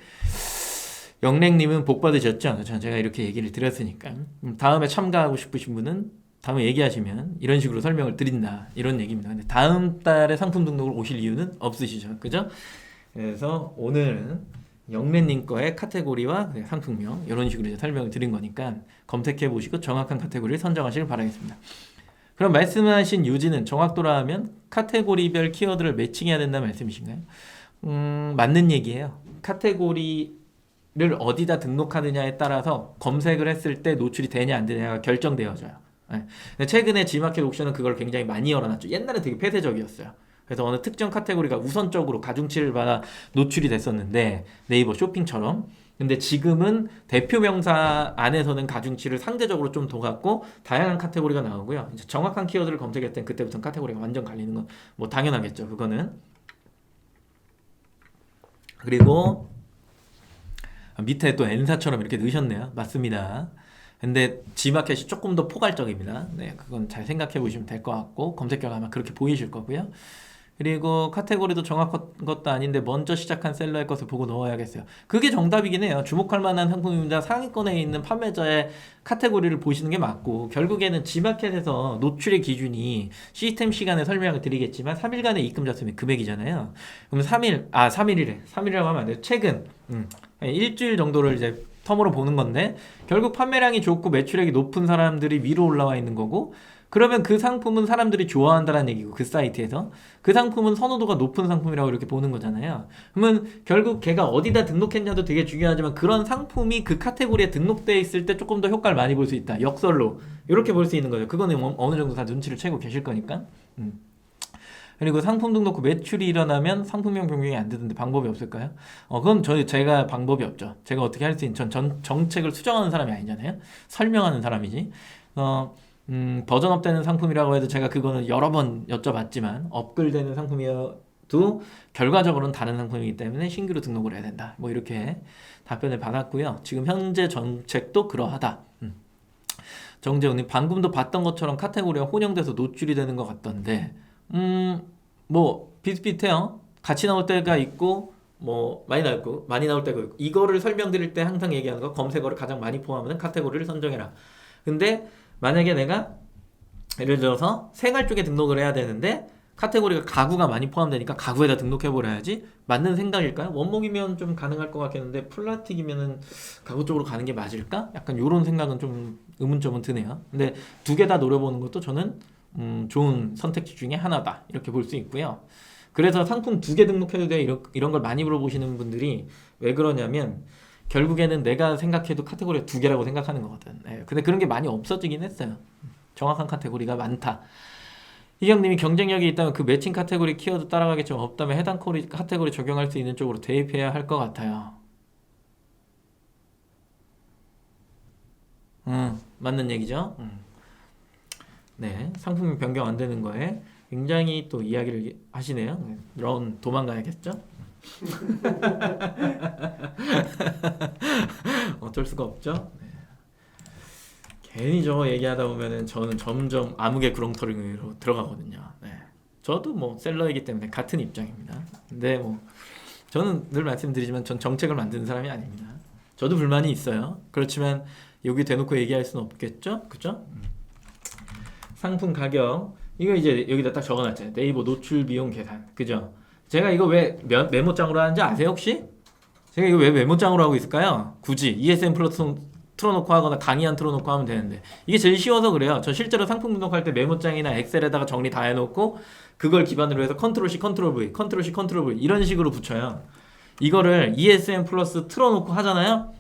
영랭님은 복 받으셨죠? 제가 이렇게 얘기를 드렸으니까 다음에 참가하고 싶으신 분은 다음에 얘기하시면 이런 식으로 설명을 드린다 이런 얘기입니다. 근데 다음 달에 상품 등록을 오실 이유는 없으시죠, 그죠? 그래서 오늘은 영래님 거의 카테고리와 상품명 이런 식으로 이제 설명을 드린 거니까 검색해 보시고 정확한 카테고리를 선정하시길 바라겠습니다. 그럼 말씀하신 요지는 정확도라 하면 카테고리별 키워드를 매칭해야 된다는 말씀이신가요? 맞는 얘기예요. 카테고리를 어디다 등록하느냐에 따라서 검색을 했을 때 노출이 되냐 안 되냐가 결정되어져요. 네. 최근에 G마켓 옥션은 그걸 굉장히 많이 열어놨죠. 옛날에 되게 폐쇄적이었어요. 그래서 어느 특정 카테고리가 우선적으로 가중치를 받아 노출이 됐었는데 네이버 쇼핑처럼. 근데 지금은 대표 명사 안에서는 가중치를 상대적으로 좀 더 갖고 다양한 카테고리가 나오고요. 이제 정확한 키워드를 검색할 땐 그때부터는 카테고리가 완전 갈리는 건 뭐 당연하겠죠. 그거는. 그리고 밑에 또 N사처럼 이렇게 넣으셨네요. 맞습니다. 근데 G마켓이 조금 더 포괄적입니다. 네, 그건 잘 생각해 보시면 될 것 같고 검색 결과 아마 그렇게 보이실 거고요. 그리고 카테고리도 정확한 것도 아닌데 먼저 시작한 셀러의 것을 보고 넣어야겠어요. 그게 정답이긴 해요. 주목할 만한 상품입니다. 상위권에 있는 판매자의 카테고리를 보시는 게 맞고, 결국에는 G마켓에서 노출의 기준이 시스템 시간에 설명을 드리겠지만 3일간의 입금 잤으면 금액이잖아요. 그럼 3일이라고 하면 안 돼요. 최근 일주일 정도를 이제 텀으로 보는 건데, 결국 판매량이 좋고 매출액이 높은 사람들이 위로 올라와 있는 거고, 그러면 그 상품은 사람들이 좋아한다는 얘기고, 그 사이트에서 그 상품은 선호도가 높은 상품이라고 이렇게 보는 거잖아요. 그러면 결국 걔가 어디다 등록했냐도 되게 중요하지만, 그런 상품이 그 카테고리에 등록되어 있을 때 조금 더 효과를 많이 볼 수 있다, 역설로 이렇게 볼 수 있는 거죠. 그거는 어느 정도 다 눈치를 채고 계실 거니까. 그리고 상품 등록 후 매출이 일어나면 상품명 변경이 안 되던데 방법이 없을까요? 그건 제가 방법이 없죠. 제가 어떻게 할 수 있는, 전 정책을 수정하는 사람이 아니잖아요. 설명하는 사람이지. 버전업 되는 상품이라고 해도 제가 그거는 여러 번 여쭤봤지만, 업글되는 상품이어도 결과적으로는 다른 상품이기 때문에 신규로 등록을 해야 된다, 뭐 이렇게 답변을 받았고요. 지금 현재 정책도 그러하다. 정재훈님, 방금도 봤던 것처럼 카테고리가 혼용돼서 노출이 되는 것 같던데, 뭐 비슷비슷해요. 같이 나올 때가 있고, 뭐 많이 나올 때가 있고. 이거를 설명드릴 때 항상 얘기하는 거, 검색어를 가장 많이 포함하는 카테고리를 선정해라. 근데 만약에 내가 예를 들어서 생활 쪽에 등록을 해야 되는데 카테고리가 가구가 많이 포함되니까 가구에다 등록해버려야지, 맞는 생각일까요? 원목이면 좀 가능할 것 같겠는데 플라틱이면은 가구 쪽으로 가는 게 맞을까? 약간 요런 생각은 좀 의문점은 드네요. 근데 두 개 다 노려보는 것도 저는 좋은 선택지 중에 하나다, 이렇게 볼 수 있고요. 그래서 상품 2개 등록해도 돼, 이런 걸 많이 물어보시는 분들이 왜 그러냐면, 결국에는 내가 생각해도 카테고리가 2개라고 생각하는 거거든. 근데 그런 게 많이 없어지긴 했어요. 정확한 카테고리가 많다. 희경님이, 경쟁력이 있다면 그 매칭 카테고리 키워드 따라가겠지만 없다면 해당 카테고리 적용할 수 있는 쪽으로 대입해야 할 것 같아요. 맞는 얘기죠. 네, 상품 변경 안 되는 거에 굉장히 또 이야기를 하시네요. 도망가야겠죠? 어쩔 수가 없죠. 네. 괜히 저거 얘기하다 보면은 저는 점점 암흑의 구렁텅이로 들어가거든요. 네. 저도 뭐 셀러이기 때문에 같은 입장입니다. 근데 뭐 저는 늘 말씀드리지만 전 정책을 만드는 사람이 아닙니다. 저도 불만이 있어요. 그렇지만 여기 대놓고 얘기할 수는 없겠죠? 그죠? 상품 가격, 이거 이제 여기다 딱 적어놨잖아요. 네이버 노출 비용 계산, 그죠? 제가 이거 왜 메모장으로 하는지 아세요 혹시? 제가 이거 왜 메모장으로 하고 있을까요? 굳이 ESN 플러스 틀어놓고 하거나 강의 안 틀어놓고 하면 되는데, 이게 제일 쉬워서 그래요. 저 실제로 상품 등록할 때 메모장이나 엑셀에다가 정리 다 해놓고 그걸 기반으로 해서 컨트롤 C 컨트롤 V, 컨트롤 C 컨트롤 V 이런 식으로 붙여요. 이거를 ESN 플러스 틀어놓고 하잖아요.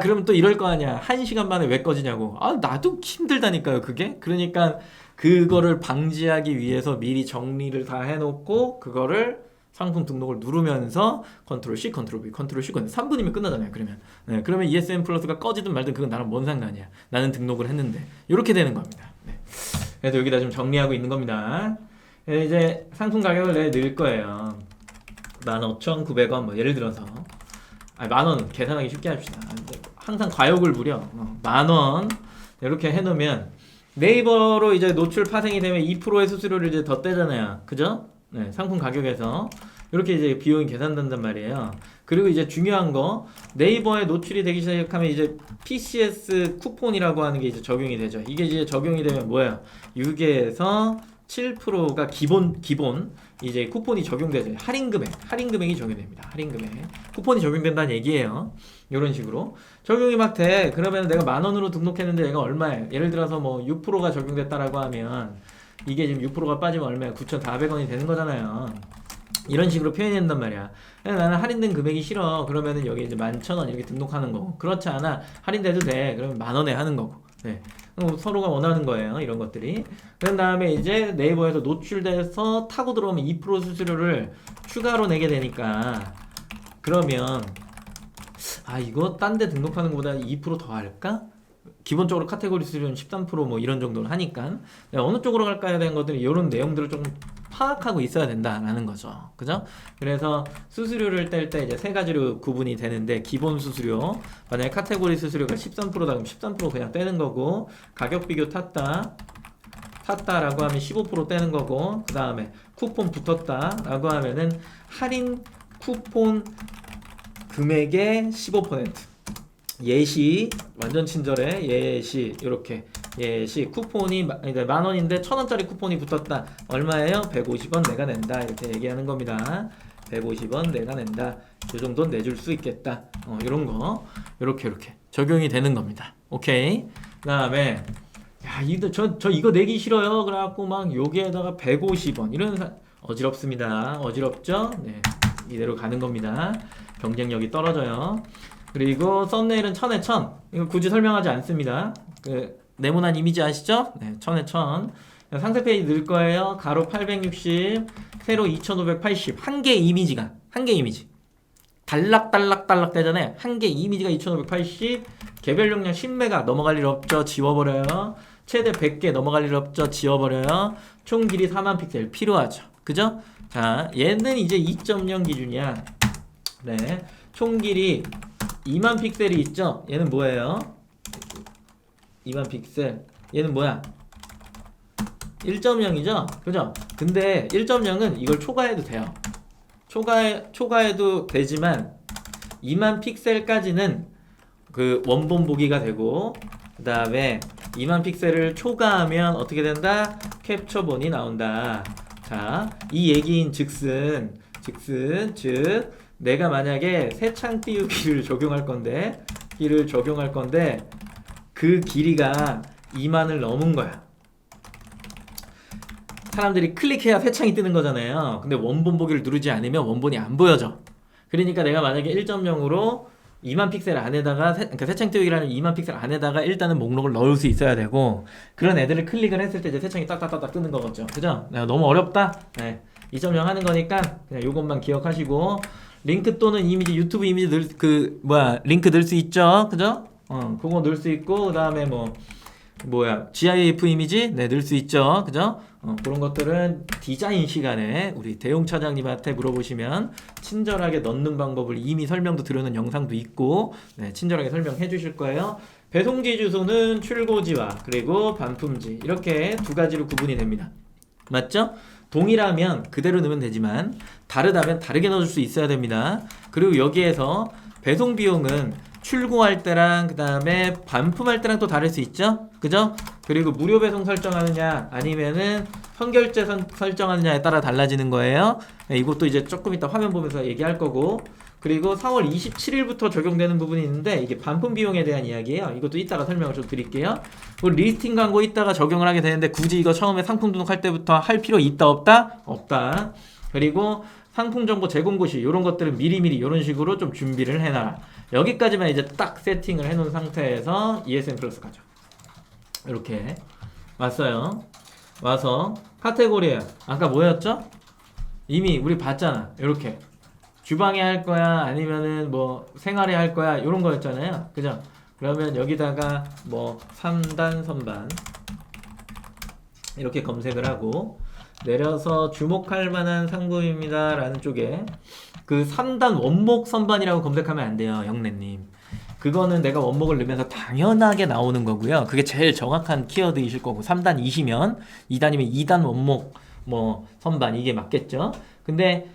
그러면 또 이럴 거 아니야. 1시간 만에 왜 꺼지냐고. 나도 힘들다니까요, 그게. 그러니까 그거를 방지하기 위해서 미리 정리를 다 해놓고 그거를 상품 등록을 누르면서 컨트롤 C, 컨트롤 V, 컨트롤 C, 3분이면 끝나잖아요. 그러면 ESN 플러스가 꺼지든 말든 그건 나랑 뭔 상관이야. 나는 등록을 했는데. 이렇게 되는 겁니다. 네. 그래서 여기다 좀 정리하고 있는 겁니다. 이제 상품 가격을 내가 넣을 거예요. 15,900원, 뭐 예를 들어서. 만원 계산하기 쉽게 합시다. 항상 과욕을 부려. 만원 이렇게 해놓으면 네이버로 이제 노출 파생이 되면 2%의 수수료를 이제 더 떼잖아요. 그죠? 네, 상품 가격에서 이렇게 이제 비용이 계산된단 말이에요. 그리고 이제 중요한 거, 네이버에 노출이 되기 시작하면 이제 PCS 쿠폰이라고 하는 게 이제 적용이 되죠. 이게 이제 적용이 되면 뭐야? 6에서 7%가 기본 이제 쿠폰이 적용되죠. 할인 금액이 적용됩니다. 할인 금액. 쿠폰이 적용된다는 얘기예요. 이런 식으로 적용이 막 돼. 그러면 내가 10,000원으로 등록했는데 얘가 얼마야? 예를 들어서 뭐 6%가 적용됐다라고 하면 이게 지금 6%가 빠지면 얼마야? 9,400원이 되는 거잖아요. 이런 식으로 표현이 된단 말이야. 나는 할인된 금액이 싫어. 그러면은 여기 이제 11,000원 이렇게 등록하는 거고. 그렇지 않아. 할인돼도 돼. 그러면 10,000원에 하는 거고. 네. 서로가 원하는 거예요. 이런 것들이. 그런 다음에 이제 네이버에서 노출돼서 타고 들어오면 2% 수수료를 추가로 내게 되니까, 그러면 이거 딴 데 등록하는 것보다 2% 더 할까? 기본적으로 카테고리 수수료는 13%뭐 이런 정도를 하니까 어느 쪽으로 갈까에 대한 것들이, 이런 내용들을 좀 파악하고 있어야 된다라는 거죠. 그죠? 그래서 수수료를 뗄 때 이제 세 가지로 구분이 되는데, 기본 수수료, 만약에 카테고리 수수료가 13%다 그럼 13% 그냥 떼는 거고, 가격 비교 탔다 샀다라고 하면 15% 떼는 거고, 그 다음에 쿠폰 붙었다라고 하면은 할인 쿠폰 금액의 15%. 예시 완전 친절해. 예시 이렇게 예시 쿠폰이 이제 10,000원인데 1,000원짜리 쿠폰이 붙었다. 얼마예요? 150원 내가 낸다. 이렇게 얘기하는 겁니다. 150원 내가 낸다. 이 정도는 내줄 수 있겠다. 이런 거 이렇게 적용이 되는 겁니다. 오케이. 그다음에 야, 저 이거 내기 싫어요. 그래갖고 막 여기에다가 150원 이런 어지럽습니다. 어지럽죠? 네, 이대로 가는 겁니다. 경쟁력이 떨어져요. 그리고 썸네일은 1000에 1000. 이거 굳이 설명하지 않습니다. 그 네모난 이미지 아시죠? 네, 1000에 1000. 상세 페이지 넣을 거예요. 가로 860, 세로 2580. 한 개 이미지가 한 개 이미지. 달락달락 되잖아요. 한 개 이미지가 2580. 개별 용량 10메가 넘어갈 일 없죠. 지워버려요. 최대 100개 넘어갈 일 없죠. 지워버려요. 총 길이 4만 픽셀 필요하죠. 그죠? 자, 얘는 이제 2.0 기준이야. 네, 총 길이 2만 픽셀이 있죠? 얘는 뭐예요? 2만 픽셀. 얘는 뭐야? 1.0이죠? 그죠? 근데 1.0은 이걸 초과해도 돼요. 초과해도 되지만 2만 픽셀까지는 그 원본 보기가 되고, 그 다음에 2만 픽셀을 초과하면 어떻게 된다? 캡처본이 나온다. 자, 이 얘기인 즉슨 즉 내가 만약에 새창 띄우기를 적용할 건데 그 길이가 2만을 넘은 거야. 사람들이 클릭해야 새창이 뜨는 거잖아요. 근데 원본 보기를 누르지 않으면 원본이 안 보여져. 그러니까 내가 만약에 1.0으로 2만 픽셀 안에다가 그러니까 새창 띄우기라는 2만 픽셀 안에다가 일단은 목록을 넣을 수 있어야 되고, 그런 애들을 클릭을 했을 때 이제 새창이 딱딱딱딱 뜨는 거겠죠. 그죠? 너무 어렵다? 네. 2.0 하는 거니까 그냥 요것만 기억하시고, 링크 또는 이미지, 유튜브 이미지 링크 넣을 수 있죠. 그죠? 그거 넣을 수 있고, 그 다음에 GIF 이미지? 네, 넣을 수 있죠. 그죠? 그런 것들은 디자인 시간에 우리 대용 차장님한테 물어보시면 친절하게 넣는 방법을 이미 설명도 들어놓은 영상도 있고, 네, 친절하게 설명해 주실 거예요. 배송지 주소는 출고지와 그리고 반품지, 이렇게 두 가지로 구분이 됩니다. 맞죠? 동일하면 그대로 넣으면 되지만 다르다면 다르게 넣어줄 수 있어야 됩니다. 그리고 여기에서 배송 비용은 출고할 때랑 그 다음에 반품할 때랑 또 다를 수 있죠? 그죠? 그리고 무료 배송 설정하느냐 아니면은 선결제 설정하느냐에 따라 달라지는 거예요. 네, 이것도 이제 조금 이따 화면 보면서 얘기할 거고, 그리고 4월 27일부터 적용되는 부분이 있는데 이게 반품 비용에 대한 이야기예요. 이것도 이따가 설명을 좀 드릴게요. 리스팅 광고 이따가 적용을 하게 되는데 굳이 이거 처음에 상품 등록할 때부터 할 필요 있다 없다? 없다. 그리고 상품 정보 제공 고시 이런 것들은 미리미리 이런 식으로 좀 준비를 해놔라. 여기까지만 이제 딱 세팅을 해놓은 상태에서 ESN 플러스 가죠. 이렇게 왔어요. 와서 카테고리에 아까 뭐였죠? 이미 우리 봤잖아. 이렇게 주방에 할 거야 아니면은 생활에 할 거야 이런 거였잖아요. 그죠? 그러면 여기다가 3단 선반 이렇게 검색을 하고 내려서 주목할 만한 상품입니다 라는 쪽에 그 3단 원목 선반이라고 검색하면 안 돼요, 영래님. 그거는 내가 원목을 넣으면서 당연하게 나오는 거고요. 그게 제일 정확한 키워드이실 거고, 3단이시면 2단이면 2단 원목 선반 이게 맞겠죠. 근데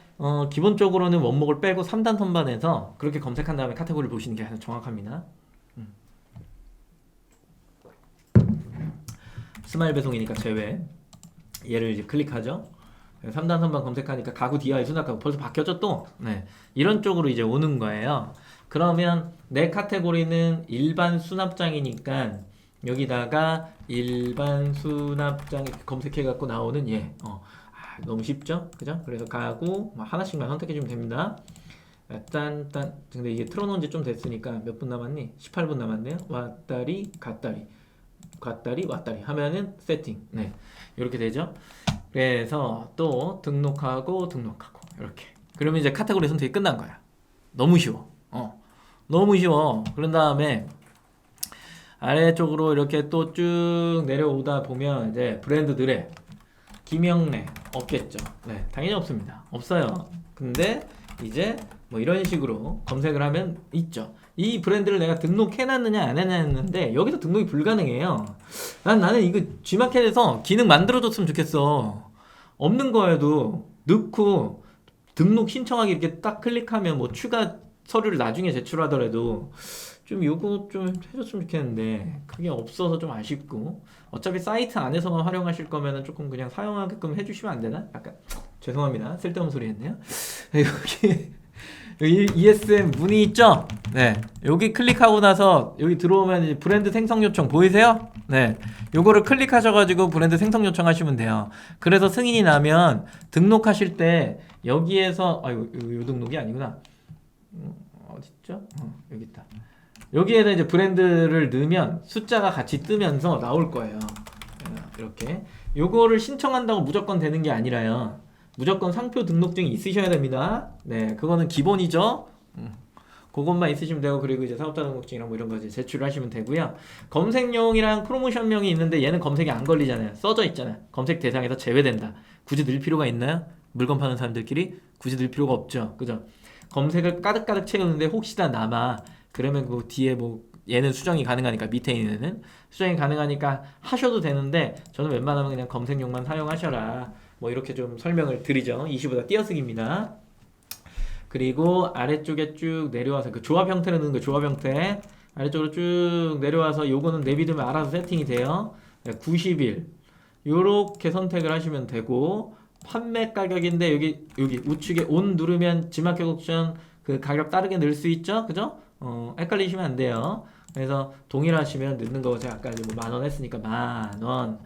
기본적으로는 원목을 빼고 3단 선반에서 그렇게 검색한 다음에 카테고리를 보시는 게 가장 정확합니다. 스마일 배송이니까 제외. 얘를 이제 클릭하죠. 3단 선반 검색하니까 가구 DIY 수납가구 벌써 바뀌었죠 또? 네. 이런 쪽으로 이제 오는 거예요. 그러면 내 카테고리는 일반 수납장이니까 여기다가 일반 수납장 검색해 갖고 나오는 얘. 너무 쉽죠? 그죠? 그래서 가구 하나씩만 선택해 주면 됩니다. 근데 이게 틀어놓은 지 좀 됐으니까 몇 분 남았니? 18분 남았네요. 왔다리 갔다리 왔다리 하면은 세팅. 네, 이렇게 되죠. 그래서 또 등록하고 이렇게. 그러면 이제 카테고리 선택이 끝난 거야. 너무 쉬워. 너무 쉬워. 그런 다음에 아래쪽으로 이렇게 또 쭉 내려오다 보면 이제 브랜드들의 김영래 없겠죠. 네, 당연히 없습니다. 없어요. 근데 이제 이런 식으로 검색을 하면 있죠. 이 브랜드를 내가 등록해놨느냐 안 해놨는데 여기서 등록이 불가능해요. 나는 이거 G마켓에서 기능 만들어줬으면 좋겠어. 없는 거에도 넣고 등록 신청하기 이렇게 딱 클릭하면 뭐 추가 서류를 나중에 제출하더라도 좀 요거 좀 해줬으면 좋겠는데 그게 없어서 좀 아쉽고, 어차피 사이트 안에서만 활용하실 거면은 조금 그냥 사용하게끔 해주시면 안 되나? 약간 죄송합니다. 쓸데없는 소리 했네요. 여기 ESM 문의 있죠? 네. 여기 클릭하고 나서 여기 들어오면 이제 브랜드 생성 요청 보이세요? 네. 요거를 클릭하셔가지고 브랜드 생성 요청하시면 돼요. 그래서 승인이 나면 등록하실 때 여기에서 요 등록이 아니구나. 어딨죠? 여기 있다. 여기에다 이제 브랜드를 넣으면 숫자가 같이 뜨면서 나올 거예요. 이렇게. 요거를 신청한다고 무조건 되는 게 아니라요. 무조건 상표 등록증이 있으셔야 됩니다. 네, 그거는 기본이죠. 그것만 있으시면 되고, 그리고 이제 사업자 등록증이랑 뭐 이런 거 이제 제출을 하시면 되고요. 검색용이랑 프로모션명이 있는데 얘는 검색이 안 걸리잖아요. 써져 있잖아요. 검색 대상에서 제외된다. 굳이 넣을 필요가 있나요? 물건 파는 사람들끼리 굳이 넣을 필요가 없죠. 그죠? 검색을 가득가득 채우는데 혹시나 남아. 그러면 그 뒤에 뭐 얘는 수정이 가능하니까, 밑에 있는 애는 수정이 가능하니까 하셔도 되는데, 저는 웬만하면 그냥 검색용만 사용하셔라, 뭐 이렇게 좀 설명을 드리죠. 이슈보다 띄어쓰기입니다. 그리고 아래쪽에 쭉 내려와서 그 조합 형태를 넣는 거, 조합 형태 아래쪽으로 쭉 내려와서 요거는 내비두면 알아서 세팅이 돼요. 90일 요렇게 선택을 하시면 되고, 판매 가격인데 여기 우측에 온 누르면 G마켓 옥션 그 가격 다르게 넣을 수 있죠. 그죠? 헷갈리시면 안 돼요. 그래서 동일하시면 넣는 거, 제가 아까 뭐 10,000원 했으니까 10,000원.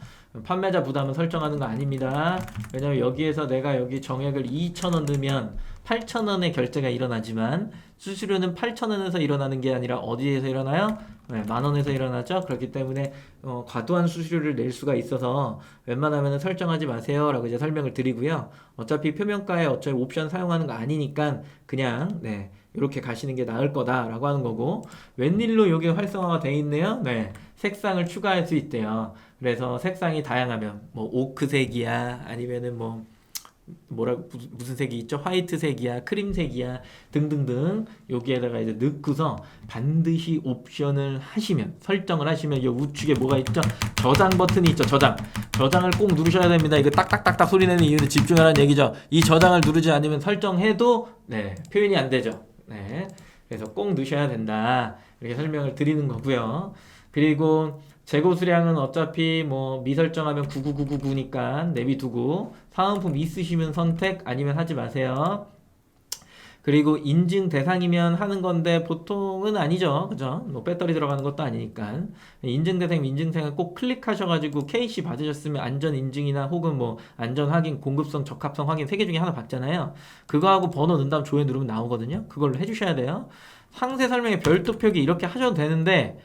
판매자 부담은 설정하는 거 아닙니다. 왜냐면 여기에서 내가 여기 정액을 2,000원 넣으면 8,000원의 결제가 일어나지만 수수료는 8,000원에서 일어나는 게 아니라 어디에서 일어나요? 네, 10,000원에서 일어나죠. 그렇기 때문에 과도한 수수료를 낼 수가 있어서 웬만하면 설정하지 마세요 라고 이제 설명을 드리고요. 어차피 표면가에 어차피 옵션 사용하는 거 아니니까 그냥 이렇게 가시는 게 나을 거다라고 하는 거고, 웬일로 여기 활성화가 돼 있네요. 네, 색상을 추가할 수 있대요. 그래서 색상이 다양하면 뭐 오크색이야, 아니면은 뭐 무슨 색이 있죠? 화이트색이야, 크림색이야 등등등 여기에다가 이제 넣고서 반드시 옵션을 하시면, 설정을 하시면 이 우측에 뭐가 있죠? 저장 버튼이 있죠. 저장을 꼭 누르셔야 됩니다. 이거 딱딱딱딱 소리 내는 이유는 집중하라는 얘기죠. 이 저장을 누르지 않으면 설정해도 표현이 안 되죠. 그래서 꼭 넣으셔야 된다, 이렇게 설명을 드리는 거고요. 그리고 재고 수량은 어차피 뭐 미설정하면 99999니까 내비두고, 사은품 있으시면 선택, 아니면 하지 마세요. 그리고 인증 대상이면 하는 건데 보통은 아니죠. 그죠? 뭐 배터리 들어가는 것도 아니니까. 인증 대상, 인증생을 꼭 클릭하셔가지고 KC 받으셨으면 안전 인증이나 혹은 뭐 안전 확인, 공급성, 적합성 확인 3개 중에 하나 받잖아요. 그거하고 번호 넣은 다음 조회 누르면 나오거든요. 그걸로 해주셔야 돼요. 상세 설명에 별도 표기 이렇게 하셔도 되는데,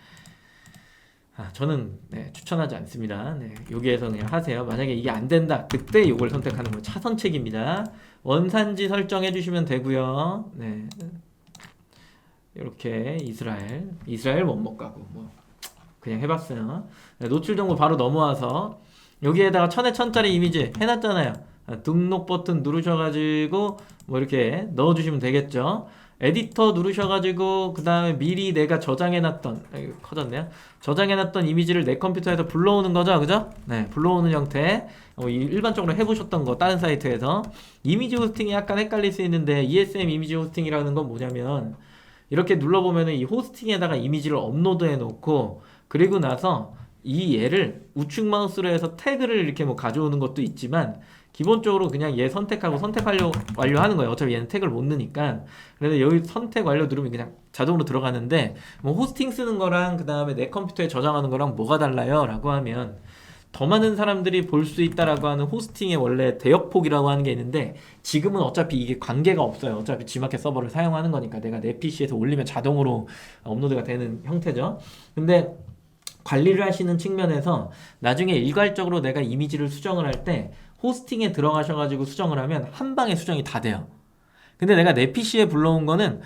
저는 추천하지 않습니다. 여기에서 그냥 하세요. 만약에 이게 안 된다, 그때 이걸 선택하는 거 차선책입니다. 원산지 설정해 주시면 되고요. 이렇게 이스라엘 원목 가구 뭐 그냥 해봤어요. 노출 정보 바로 넘어와서 여기에다가 1000짜리 이미지 해놨잖아요. 등록 버튼 누르셔가지고 뭐 이렇게 넣어주시면 되겠죠. 에디터 누르셔가지고 그 다음에 미리 내가 저장해놨던, 커졌네요. 저장해놨던 이미지를 내 컴퓨터에서 불러오는 거죠, 그죠? 불러오는 형태. 일반적으로 해보셨던 거 다른 사이트에서. 이미지 호스팅이 약간 헷갈릴 수 있는데, ESM 이미지 호스팅이라는 건 뭐냐면, 이렇게 눌러보면은 이 호스팅에다가 이미지를 업로드해 놓고, 그리고 나서 이 얘를 우측 마우스로 해서 태그를 이렇게 뭐 가져오는 것도 있지만, 기본적으로 그냥 얘 선택하고 선택 완료하는 거예요. 어차피 얘는 태그를 못 넣으니까. 그래서 여기 선택 완료 누르면 그냥 자동으로 들어가는데, 뭐 호스팅 쓰는 거랑 그 다음에 내 컴퓨터에 저장하는 거랑 뭐가 달라요? 라고 하면, 더 많은 사람들이 볼 수 있다라고 하는 호스팅의 원래 대역폭이라고 하는 게 있는데, 지금은 어차피 이게 관계가 없어요. 어차피 G마켓 서버를 사용하는 거니까 내가 내 PC에서 올리면 자동으로 업로드가 되는 형태죠. 근데 관리를 하시는 측면에서 나중에 일괄적으로 내가 이미지를 수정을 할 때 호스팅에 들어가셔가지고 수정을 하면 한 방에 수정이 다 돼요. 근데 내가 내 PC에 불러온 거는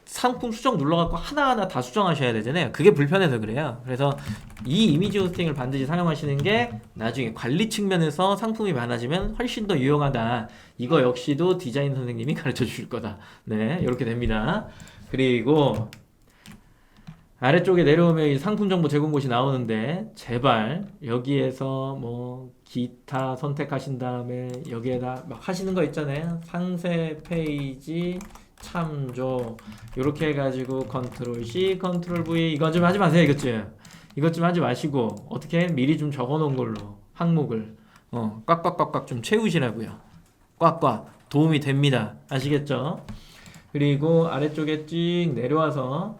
상품 수정 눌러갖고 하나하나 다 수정하셔야 되잖아요. 그게 불편해서 그래요. 그래서 이 이미지 호스팅을 반드시 사용하시는 게 나중에 관리 측면에서 상품이 많아지면 훨씬 더 유용하다. 이거 역시도 디자인 선생님이 가르쳐 주실 거다. 이렇게 됩니다. 그리고 아래쪽에 내려오면 이 상품 정보 제공 곳이 나오는데 제발 여기에서 뭐 기타 선택하신 다음에 여기에다 막 하시는 거 있잖아요. 상세 페이지 참조 이렇게 해가지고 컨트롤 C 컨트롤 V 이거 좀 하지 마세요. 이것 좀 하지 마시고 어떻게 미리 좀 적어 놓은 걸로 항목을 꽉꽉꽉꽉 좀 채우시라고요. 꽉꽉 도움이 됩니다. 아시겠죠? 그리고 아래쪽에 쭉 내려와서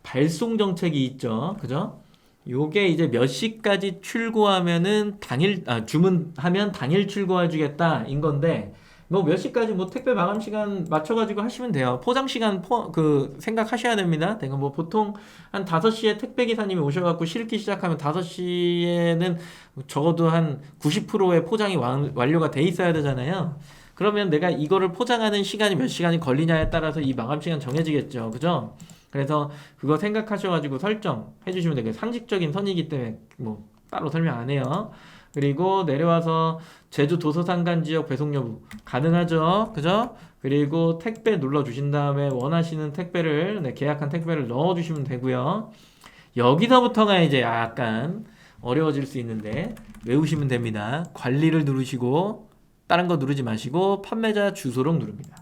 발송 정책이 있죠. 그죠? 요게 이제 몇 시까지 출고하면은 주문하면 당일 출고해 주겠다 인 건데 뭐 몇 시까지 뭐 택배 마감 시간 맞춰 가지고 하시면 돼요. 포장 시간 생각하셔야 됩니다. 내가 뭐 보통 한 5시에 택배 기사님이 오셔 갖고 실기 시작하면 5시에는 적어도 한 90%의 포장이 완료가 돼 있어야 되잖아요. 그러면 내가 이거를 포장하는 시간이 몇 시간이 걸리냐에 따라서 이 마감 시간 정해지겠죠. 그죠? 그래서 그거 생각하셔가지고 설정해 주시면 되고요. 상식적인 선이기 때문에 뭐 따로 설명 안 해요. 그리고 내려와서 제주 도서상간 지역 배송 여부 가능하죠. 그죠? 그리고 택배 눌러주신 다음에 원하시는 택배를 계약한 택배를 넣어주시면 되고요. 여기서부터가 이제 약간 어려워질 수 있는데 외우시면 됩니다. 관리를 누르시고 다른 거 누르지 마시고 판매자 주소록 누릅니다.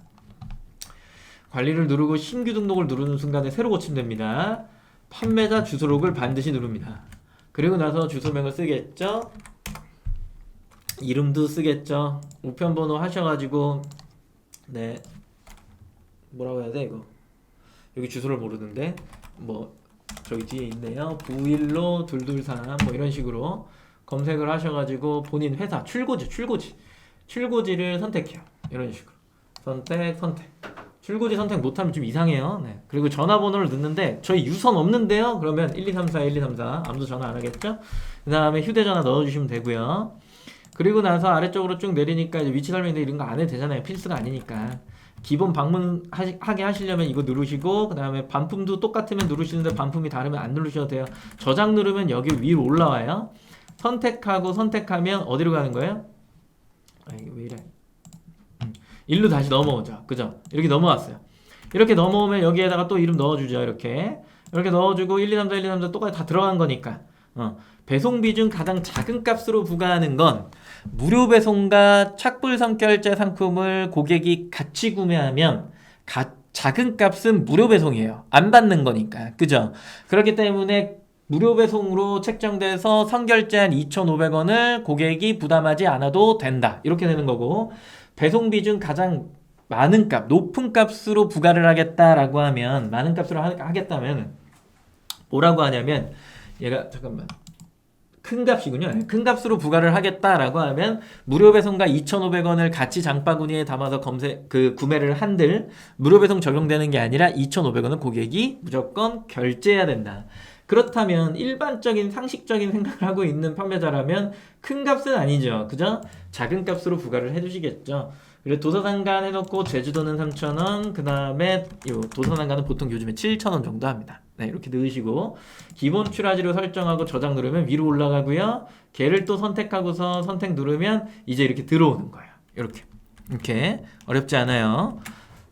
관리를 누르고 신규 등록을 누르는 순간에 새로 고치면 됩니다. 판매자 주소록을 반드시 누릅니다. 그리고 나서 주소명을 쓰겠죠. 이름도 쓰겠죠. 우편번호 하셔가지고 네 뭐라고 해야 돼 이거 여기 주소를 모르는데 뭐 저기 뒤에 있네요. 부일로 223 뭐 이런 식으로 검색을 하셔가지고 본인 회사 출고지를 선택해요. 이런 식으로 선택 출고지 선택 못하면 좀 이상해요. 네. 그리고 전화번호를 넣는데 저희 유선 없는데요. 그러면 1234 아무도 전화 안 하겠죠? 그 다음에 휴대전화 넣어주시면 되고요. 그리고 나서 아래쪽으로 쭉 내리니까 이제 위치 설명인데 이런 거 안 해도 되잖아요. 필수가 아니니까. 기본 방문하게 하시려면 이거 누르시고 그 다음에 반품도 똑같으면 누르시는데 반품이 다르면 안 누르셔도 돼요. 저장 누르면 여기 위로 올라와요. 선택하면 어디로 가는 거예요? 아 이게 왜 이래? 일로 다시 넘어오죠. 그죠? 이렇게 넘어왔어요. 이렇게 넘어오면 여기에다가 또 이름 넣어주죠. 이렇게 넣어주고 1234 똑같이 다 들어간 거니까 배송비 중 가장 작은 값으로 부과하는 건 무료 배송과 착불선 결제 상품을 고객이 같이 구매하면 작은 값은 무료 배송이에요. 안 받는 거니까. 그죠? 그렇기 때문에 무료 배송으로 책정돼서 선결제한 2,500원을 고객이 부담하지 않아도 된다. 이렇게 되는 거고 배송비 중 가장 많은 값, 높은 값으로 부과를 하겠다라고 하면 많은 값으로 하겠다면 뭐라고 하냐면 얘가 잠깐만 큰 값이군요. 큰 값으로 부과를 하겠다라고 하면 무료 배송과 2,500원을 같이 장바구니에 담아서 구매를 한들 무료 배송 적용되는 게 아니라 2,500원은 고객이 무조건 결제해야 된다. 그렇다면 일반적인 상식적인 생각을 하고 있는 판매자라면 큰 값은 아니죠. 그죠? 작은 값으로 부과를 해주시겠죠. 그리고 도서상간 해놓고 제주도는 3,000원 그 다음에 도서상간은 보통 요즘에 7,000원 정도 합니다. 네, 이렇게 넣으시고 기본 출하지로 설정하고 저장 누르면 위로 올라가고요. 걔를 또 선택하고서 선택 누르면 이제 이렇게 들어오는 거예요. 이렇게 어렵지 않아요.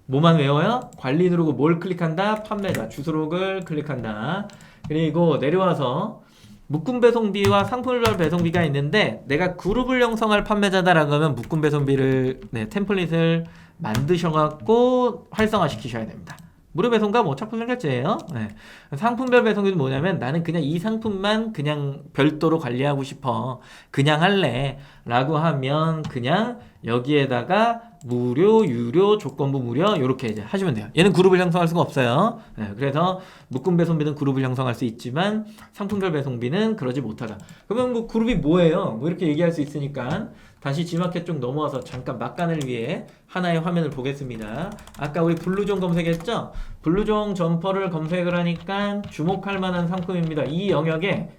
뭐만 외워요? 관리 누르고 뭘 클릭한다? 판매자 주소록을 클릭한다. 그리고 내려와서 묶음 배송비와 상품별 배송비가 있는데 내가 그룹을 형성할 판매자다라고 하면 묶음 배송비를 템플릿을 만드셔갖고 활성화 시키셔야 됩니다. 무료 배송과 뭐 착불선 결제예요. 네. 상품별 배송비는 뭐냐면 나는 그냥 이 상품만 그냥 별도로 관리하고 싶어. 그냥 할래. 라고 하면 그냥 여기에다가 무료, 유료, 조건부 무료 이렇게 이제 하시면 돼요. 얘는 그룹을 형성할 수가 없어요. 네. 그래서 묶음 배송비는 그룹을 형성할 수 있지만 상품별 배송비는 그러지 못하다. 그러면 뭐 그룹이 뭐예요? 뭐 이렇게 얘기할 수 있으니까 다시 G마켓 쪽 넘어와서 잠깐 막간을 위해 하나의 화면을 보겠습니다. 아까 우리 블루종 검색했죠? 블루종 점퍼를 검색을 하니까 주목할 만한 상품입니다. 이 영역에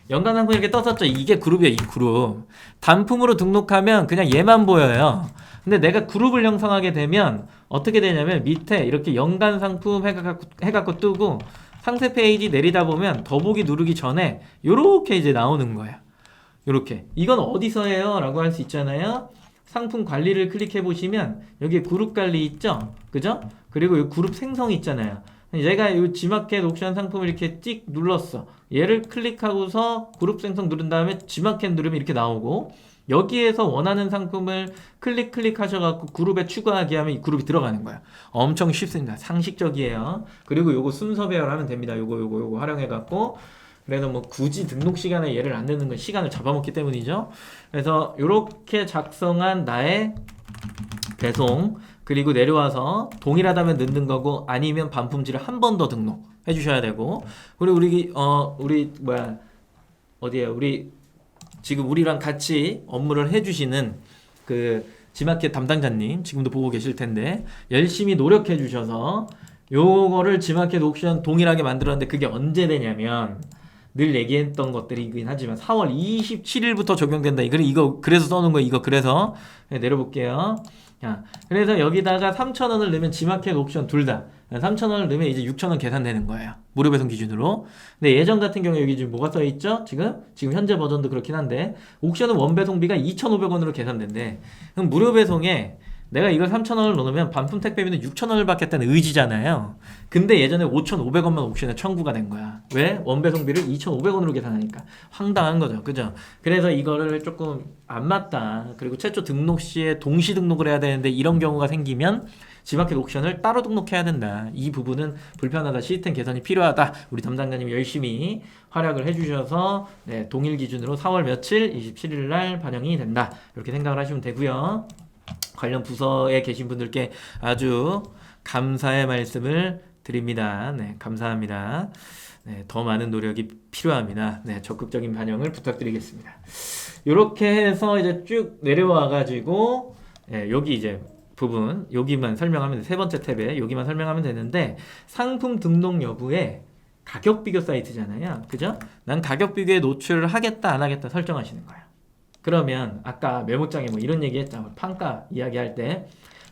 연간 상품 이렇게 떴었죠? 이게 그룹이에요. 이 그룹. 단품으로 등록하면 그냥 얘만 보여요. 근데 내가 그룹을 형성하게 되면 어떻게 되냐면 밑에 이렇게 연간 상품 해갖고 뜨고 상세 페이지 내리다 보면 더보기 누르기 전에 요렇게 이제 나오는 거예요. 요렇게. 이건 어디서 해요? 라고 할 수 있잖아요. 상품 관리를 클릭해 보시면 여기에 그룹 관리 있죠? 그죠? 그리고 이 그룹 생성 있잖아요. 얘가 이 G마켓 옥션 상품을 이렇게 찍 눌렀어. 얘를 클릭하고서 그룹 생성 누른 다음에 G마켓 누르면 이렇게 나오고, 여기에서 원하는 상품을 클릭하셔갖고 그룹에 추가하게 하면 이 그룹이 들어가는 거야. 엄청 쉽습니다. 상식적이에요. 그리고 요거 순서 배열하면 됩니다. 요거 활용해갖고. 그래서 뭐 굳이 등록 시간에 얘를 안 넣는 건 시간을 잡아먹기 때문이죠. 그래서 요렇게 작성한 나의 배송, 그리고 내려와서 동일하다면 넣는 거고, 아니면 반품지를 한 번 더 등록해 주셔야 되고, 그리고 우리 지금 우리랑 같이 업무를 해주시는 그 G마켓 담당자님 지금도 보고 계실 텐데, 열심히 노력해 주셔서 요거를 G마켓 옥션 동일하게 만들었는데, 그게 언제 되냐면 늘 얘기했던 것들이긴 하지만 4월 27일부터 적용된다. 그래서 써놓은 거예요. 그래서 내려볼게요. 자, 그래서 여기다가 3,000원을 넣으면 G마켓 옥션 둘 다 3,000원을 넣으면 이제 6,000원 계산되는 거예요. 무료 배송 기준으로. 근데 예전 같은 경우에 여기 지금 뭐가 써있죠? 지금 현재 버전도 그렇긴 한데, 옥션은 원배송비가 2,500원으로 계산된대. 그럼 무료 배송에 내가 이걸 3,000원을 넣으면 반품 택배비는 6,000원을 받겠다는 의지잖아요. 근데 예전에 5,500원만 옥션에 청구가 된 거야. 왜? 원배송비를 2,500원으로 계산하니까. 황당한 거죠. 그죠? 그래서 이거를 조금 안 맞다. 그리고 최초 등록 시에 동시 등록을 해야 되는데, 이런 경우가 생기면 G마켓 옥션을 따로 등록해야 된다. 이 부분은 불편하다. 시스템 개선이 필요하다. 우리 담당자님이 열심히 활약을 해주셔서 동일 기준으로 4월 며칠 27일 날 반영이 된다. 이렇게 생각을 하시면 되고요. 관련 부서에 계신 분들께 아주 감사의 말씀을 드립니다. 네, 감사합니다. 네, 더 많은 노력이 필요합니다. 네, 적극적인 반영을 부탁드리겠습니다. 이렇게 해서 이제 쭉 내려와 가지고 여기 이제 부분 여기만 설명하면, 세 번째 탭에 여기만 설명하면 되는데, 상품 등록 여부에 가격 비교 사이트잖아요. 그죠? 난 가격 비교에 노출을 하겠다 안 하겠다 설정하시는 거예요. 그러면 아까 메모장에 뭐 이런 얘기 했잖아. 판가 이야기할 때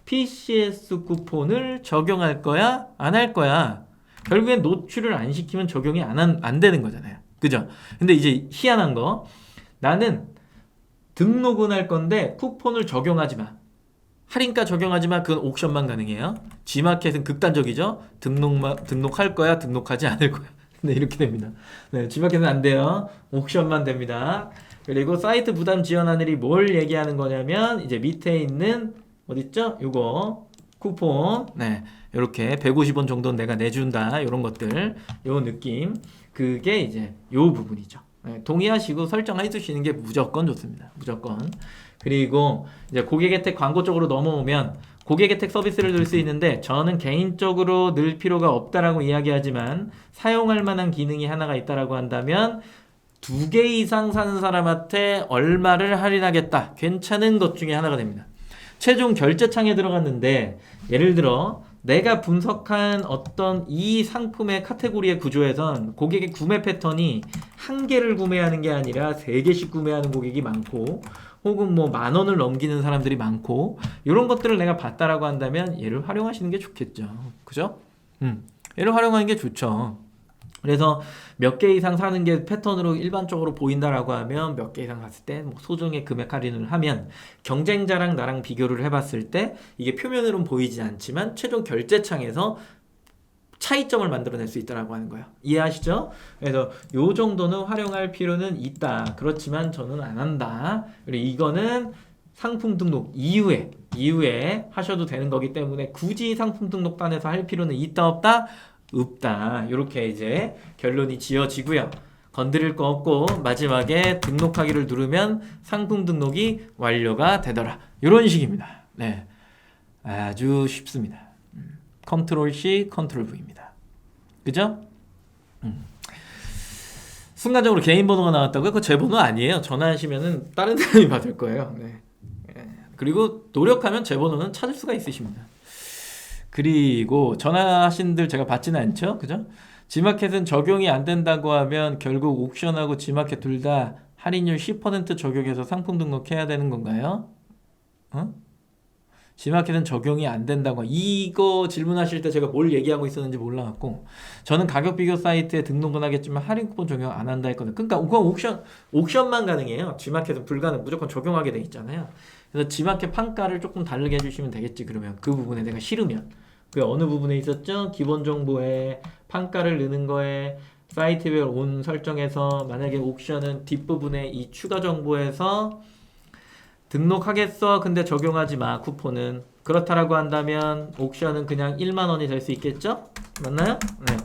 PCS 쿠폰을 적용할 거야? 안 할 거야? 결국엔 노출을 안 시키면 적용이 안 되는 거잖아요. 그죠? 근데 이제 희한한 거, 나는 등록은 할 건데 쿠폰을 적용하지 마. 할인가 적용하지 마. 그건 옥션만 가능해요. G마켓은 극단적이죠. 등록할 거야? 등록하지 않을 거야? 네, 이렇게 됩니다. 네, G마켓은 안 돼요. 옥션만 됩니다. 그리고 사이트 부담 지원 하늘이 뭘 얘기하는 거냐면, 이제 밑에 있는 어딨죠? 요거 쿠폰, 네, 이렇게 150원 정도는 내가 내준다. 이런 것들, 요 느낌, 그게 이제 요 부분이죠. 네, 동의하시고 설정해 주시는 게 무조건 좋습니다. 무조건. 그리고 이제 고객 혜택 광고 쪽으로 넘어오면 고객 혜택 서비스를 들 수 있는데, 저는 개인적으로 늘 필요가 없다라고 이야기하지만 사용할 만한 기능이 하나가 있다라고 한다면, 2개 이상 사는 사람한테 얼마를 할인하겠다. 괜찮은 것 중에 하나가 됩니다. 최종 결제창에 들어갔는데, 예를 들어 내가 분석한 어떤 이 상품의 카테고리의 구조에선 고객의 구매 패턴이 한 개를 구매하는 게 아니라 3개씩 구매하는 고객이 많고, 혹은 뭐 10,000원을 넘기는 사람들이 많고, 이런 것들을 내가 봤다라고 한다면 얘를 활용하시는 게 좋겠죠. 그죠? 얘를 활용하는 게 좋죠. 그래서 몇 개 이상 사는 게 패턴으로 일반적으로 보인다라고 하면, 몇 개 이상 갔을 때 뭐 소정의 금액 할인을 하면 경쟁자랑 나랑 비교를 해봤을 때 이게 표면으로는 보이지 않지만 최종 결제창에서 차이점을 만들어낼 수 있다라고 하는 거예요. 이해하시죠? 그래서 요 정도는 활용할 필요는 있다. 그렇지만 저는 안 한다. 그리고 이거는 상품 등록 이후에 하셔도 되는 거기 때문에 굳이 상품 등록단에서 할 필요는 있다 없다? 없다. 이렇게 이제 결론이 지어지고요. 건드릴 거 없고 마지막에 등록하기를 누르면 상품 등록이 완료가 되더라. 이런 식입니다. 네, 아주 쉽습니다. 컨트롤 C, 컨트롤 V입니다. 그죠? 순간적으로 개인 번호가 나왔다고요? 그거 제 번호 아니에요. 전화하시면은 다른 사람이 받을 거예요. 네. 그리고 노력하면 제 번호는 찾을 수가 있으십니다. 그리고 전화하신 분들 제가 받지는 않죠. 그죠? G마켓은 적용이 안 된다고 하면 결국 옥션하고 G마켓 둘 다 할인율 10% 적용해서 상품 등록해야 되는 건가요? G마켓은 적용이 안 된다고, 이거 질문하실 때 제가 뭘 얘기하고 있었는지 몰라갖고, 저는 가격 비교 사이트에 등록은 하겠지만 할인 쿠폰 적용 안 한다 했거든요. 그러니까 그건 옥션만 가능해요. G마켓은 불가능, 무조건 적용하게 돼 있잖아요. 그래서 G마켓 판가를 조금 다르게 해주시면 되겠지. 그러면 그 부분에 내가 싫으면 그 어느 부분에 있었죠? 기본 정보에 판가를 넣는 거에 사이트별 온 설정에서 만약에 옥션은 뒷부분에 이 추가 정보에서 등록하겠어. 근데 적용하지 마. 쿠폰은. 그렇다라고 한다면 옥션은 그냥 1만 원이 될 수 있겠죠? 맞나요? 네.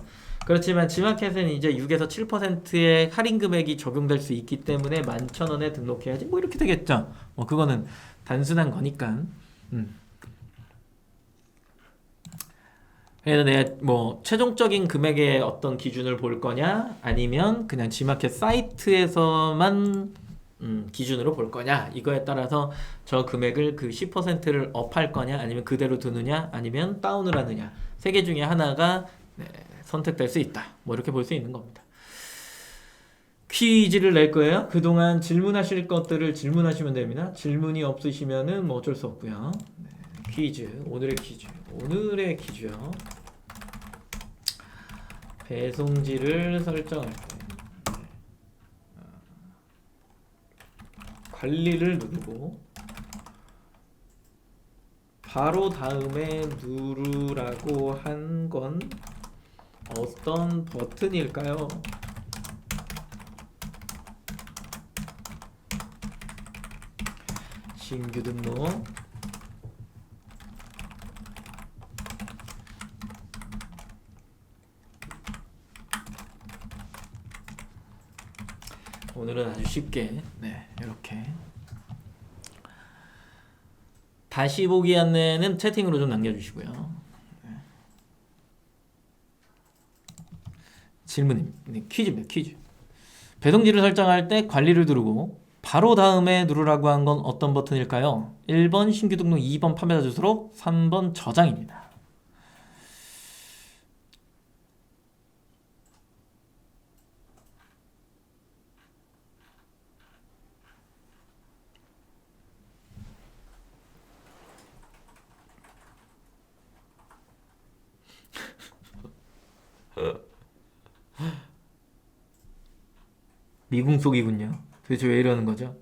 그렇지만 지마켓은 이제 6에서 7%의 할인 금액이 적용될 수 있기 때문에 11,000원에 등록해야지. 뭐 이렇게 되겠죠. 뭐 그거는 단순한 거니까. 그래서 내가 뭐 최종적인 금액의 어떤 기준을 볼 거냐 아니면 그냥 지마켓 사이트에서만 기준으로 볼 거냐 이거에 따라서 저 금액을 그 10%를 업할 거냐 아니면 그대로 두느냐 아니면 다운을 하느냐 세 개 중에 하나가 네, 선택될 수 있다 뭐 이렇게 볼 수 있는 겁니다. 퀴즈를 낼 거예요. 그동안 질문하실 것들을 질문하시면 됩니다. 질문이 없으시면은 뭐 어쩔 수 없고요. 네, 퀴즈 오늘의 퀴즈요. 배송지를 설정할 때 관리를 누르고 바로 다음에 누르라고 한 건 어떤 버튼일까요? 신규 등록 오늘은 아주 쉽게 네 이렇게 다시 보기 안내는 채팅으로 좀 남겨주시고요. 네. 질문입니다. 네, 퀴즈입니다. 퀴즈. 배송지를 설정할 때 관리를 누르고 바로 다음에 누르라고 한 건 어떤 버튼일까요? 1번 신규 등록, 2번 판매자 주소록, 3번 저장입니다. 미궁 속이군요. 도대체 왜 이러는 거죠?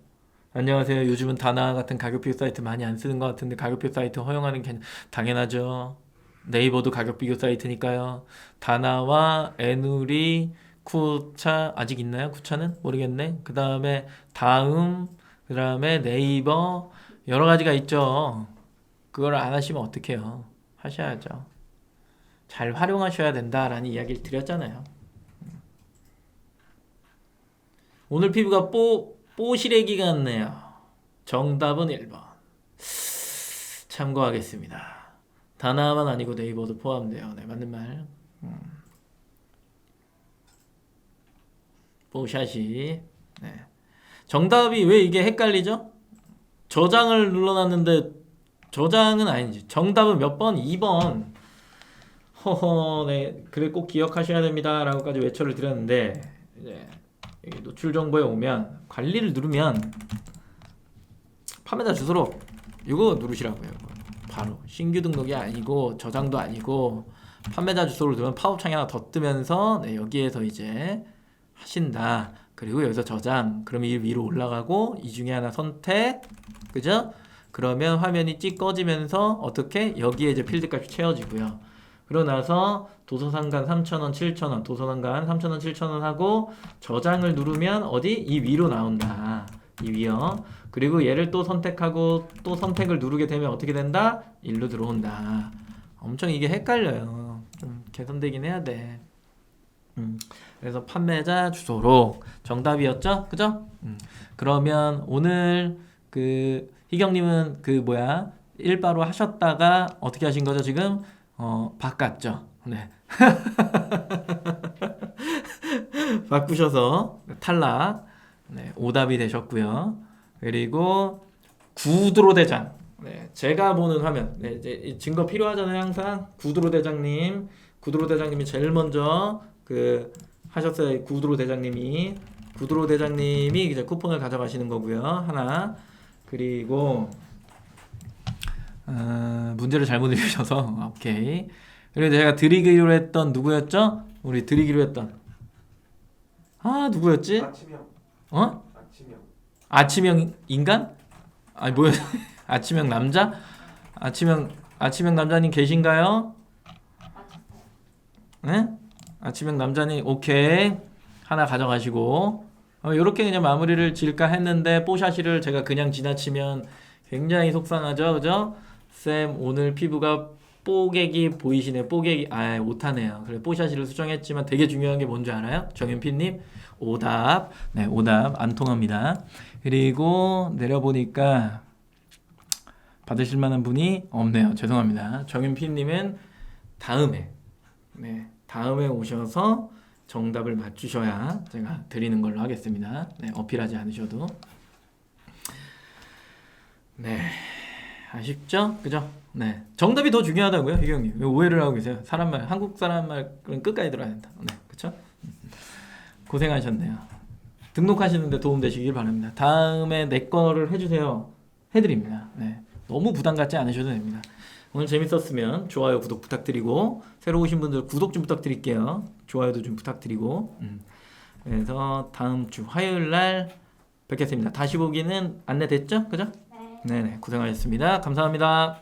안녕하세요. 요즘은 다나 같은 가격비교 사이트 많이 안 쓰는 것 같은데 가격표 사이트 허용하는 게 당연하죠. 네이버도 가격 비교 사이트니까요. 다나와 에누리, 쿠차 아직 있나요? 쿠차는 모르겠네. 그 다음에 다음, 그 다음에 네이버 여러 가지가 있죠. 그걸 안 하시면 어떡해요? 하셔야죠. 잘 활용하셔야 된다라는 이야기를 드렸잖아요. 오늘 피부가 뽀시래기 같네요. 정답은 1번. 참고하겠습니다. 다나만 아니고 네이버도 포함돼요. 네, 맞는 말. 뽀샷이. 네. 정답이 왜 이게 헷갈리죠? 저장을 눌러놨는데 저장은 아니지. 정답은 몇 번? 2번. 허허, 네. 그래 꼭 기억하셔야 됩니다. 라고까지 외쳐를 드렸는데 이제 노출 정보에 오면 관리를 누르면 판매자 주소록 이거 누르시라고요. 바로 신규 등록이 아니고 저장도 아니고 판매자 주소를 누르면 팝업창이 하나 더 뜨면서 네, 여기에서 이제 하신다. 그리고 여기서 저장. 그럼 이 위로 올라가고 이 중에 하나 선택. 그죠? 그러면 화면이 찍 꺼지면서 어떻게 여기에 이제 필드 값이 채워지고요. 그러고 나서 도서상관 3,000원, 7,000원, 도서상관 3,000원, 7,000원 하고 저장을 누르면 어디? 이 위로 나온다. 이 위요. 그리고 얘를 또 선택하고 또 선택을 누르게 되면 어떻게 된다? 일로 들어온다. 엄청 이게 헷갈려요. 좀 개선되긴 해야 돼. 그래서 판매자 주소록 정답이었죠? 그죠? 그러면 오늘 그 희경님은 그 뭐야 일바로 하셨다가 어떻게 하신 거죠 지금? 바꿨죠. 네. 바꾸셔서 탈락. 네, 오답이 되셨고요. 그리고 구드로 대장. 네, 제가 보는 화면. 네, 이제 증거 필요하잖아요, 항상. 구드로 대장님이 제일 먼저 그 하셨어요. 구드로 대장님이 이제 쿠폰을 가져가시는 거고요. 하나. 그리고 문제를 잘못 읽으셔서 오케이. 그리고 제가 드리기로 했던 누구였죠? 우리 드리기로 했던 누구였지? 아침형. 아침형 인간? 아니 뭐야? 아침형 남자? 아침형 남자님 계신가요? 네? 아침형 남자니 오케이 하나 가져가시고 요렇게 그냥 마무리를 지을까 했는데 뽀샤시를 제가 그냥 지나치면 굉장히 속상하죠, 그죠? 쌤 오늘 피부가 뽀개기 보이시네. 뽀개기 오타네요. 그래 뽀샤시를 수정했지만 되게 중요한 게 뭔지 알아요? 정윤피님 오답. 네, 오답 안 통합니다. 그리고 내려보니까 받으실 만한 분이 없네요. 죄송합니다. 정윤피님은 다음에 다음에 오셔서 정답을 맞추셔야 제가 드리는 걸로 하겠습니다. 네, 어필하지 않으셔도. 네, 아쉽죠? 그죠? 네, 정답이 더 중요하다고요, 희경님. 왜 오해를 하고 계세요? 사람말, 한국 사람 말은 끝까지 들어야 된다. 네, 그쵸? 고생하셨네요. 등록하시는데 도움 되시길 바랍니다. 다음에 내 거를 해주세요. 해드립니다. 네, 너무 부담 갖지 않으셔도 됩니다. 오늘 재밌었으면 좋아요, 구독 부탁드리고 새로 오신 분들 구독 좀 부탁드릴게요. 좋아요도 좀 부탁드리고 그래서 다음 주 화요일 날 뵙겠습니다. 다시 보기는 안내됐죠? 그죠? 네. 네네 고생하셨습니다. 감사합니다.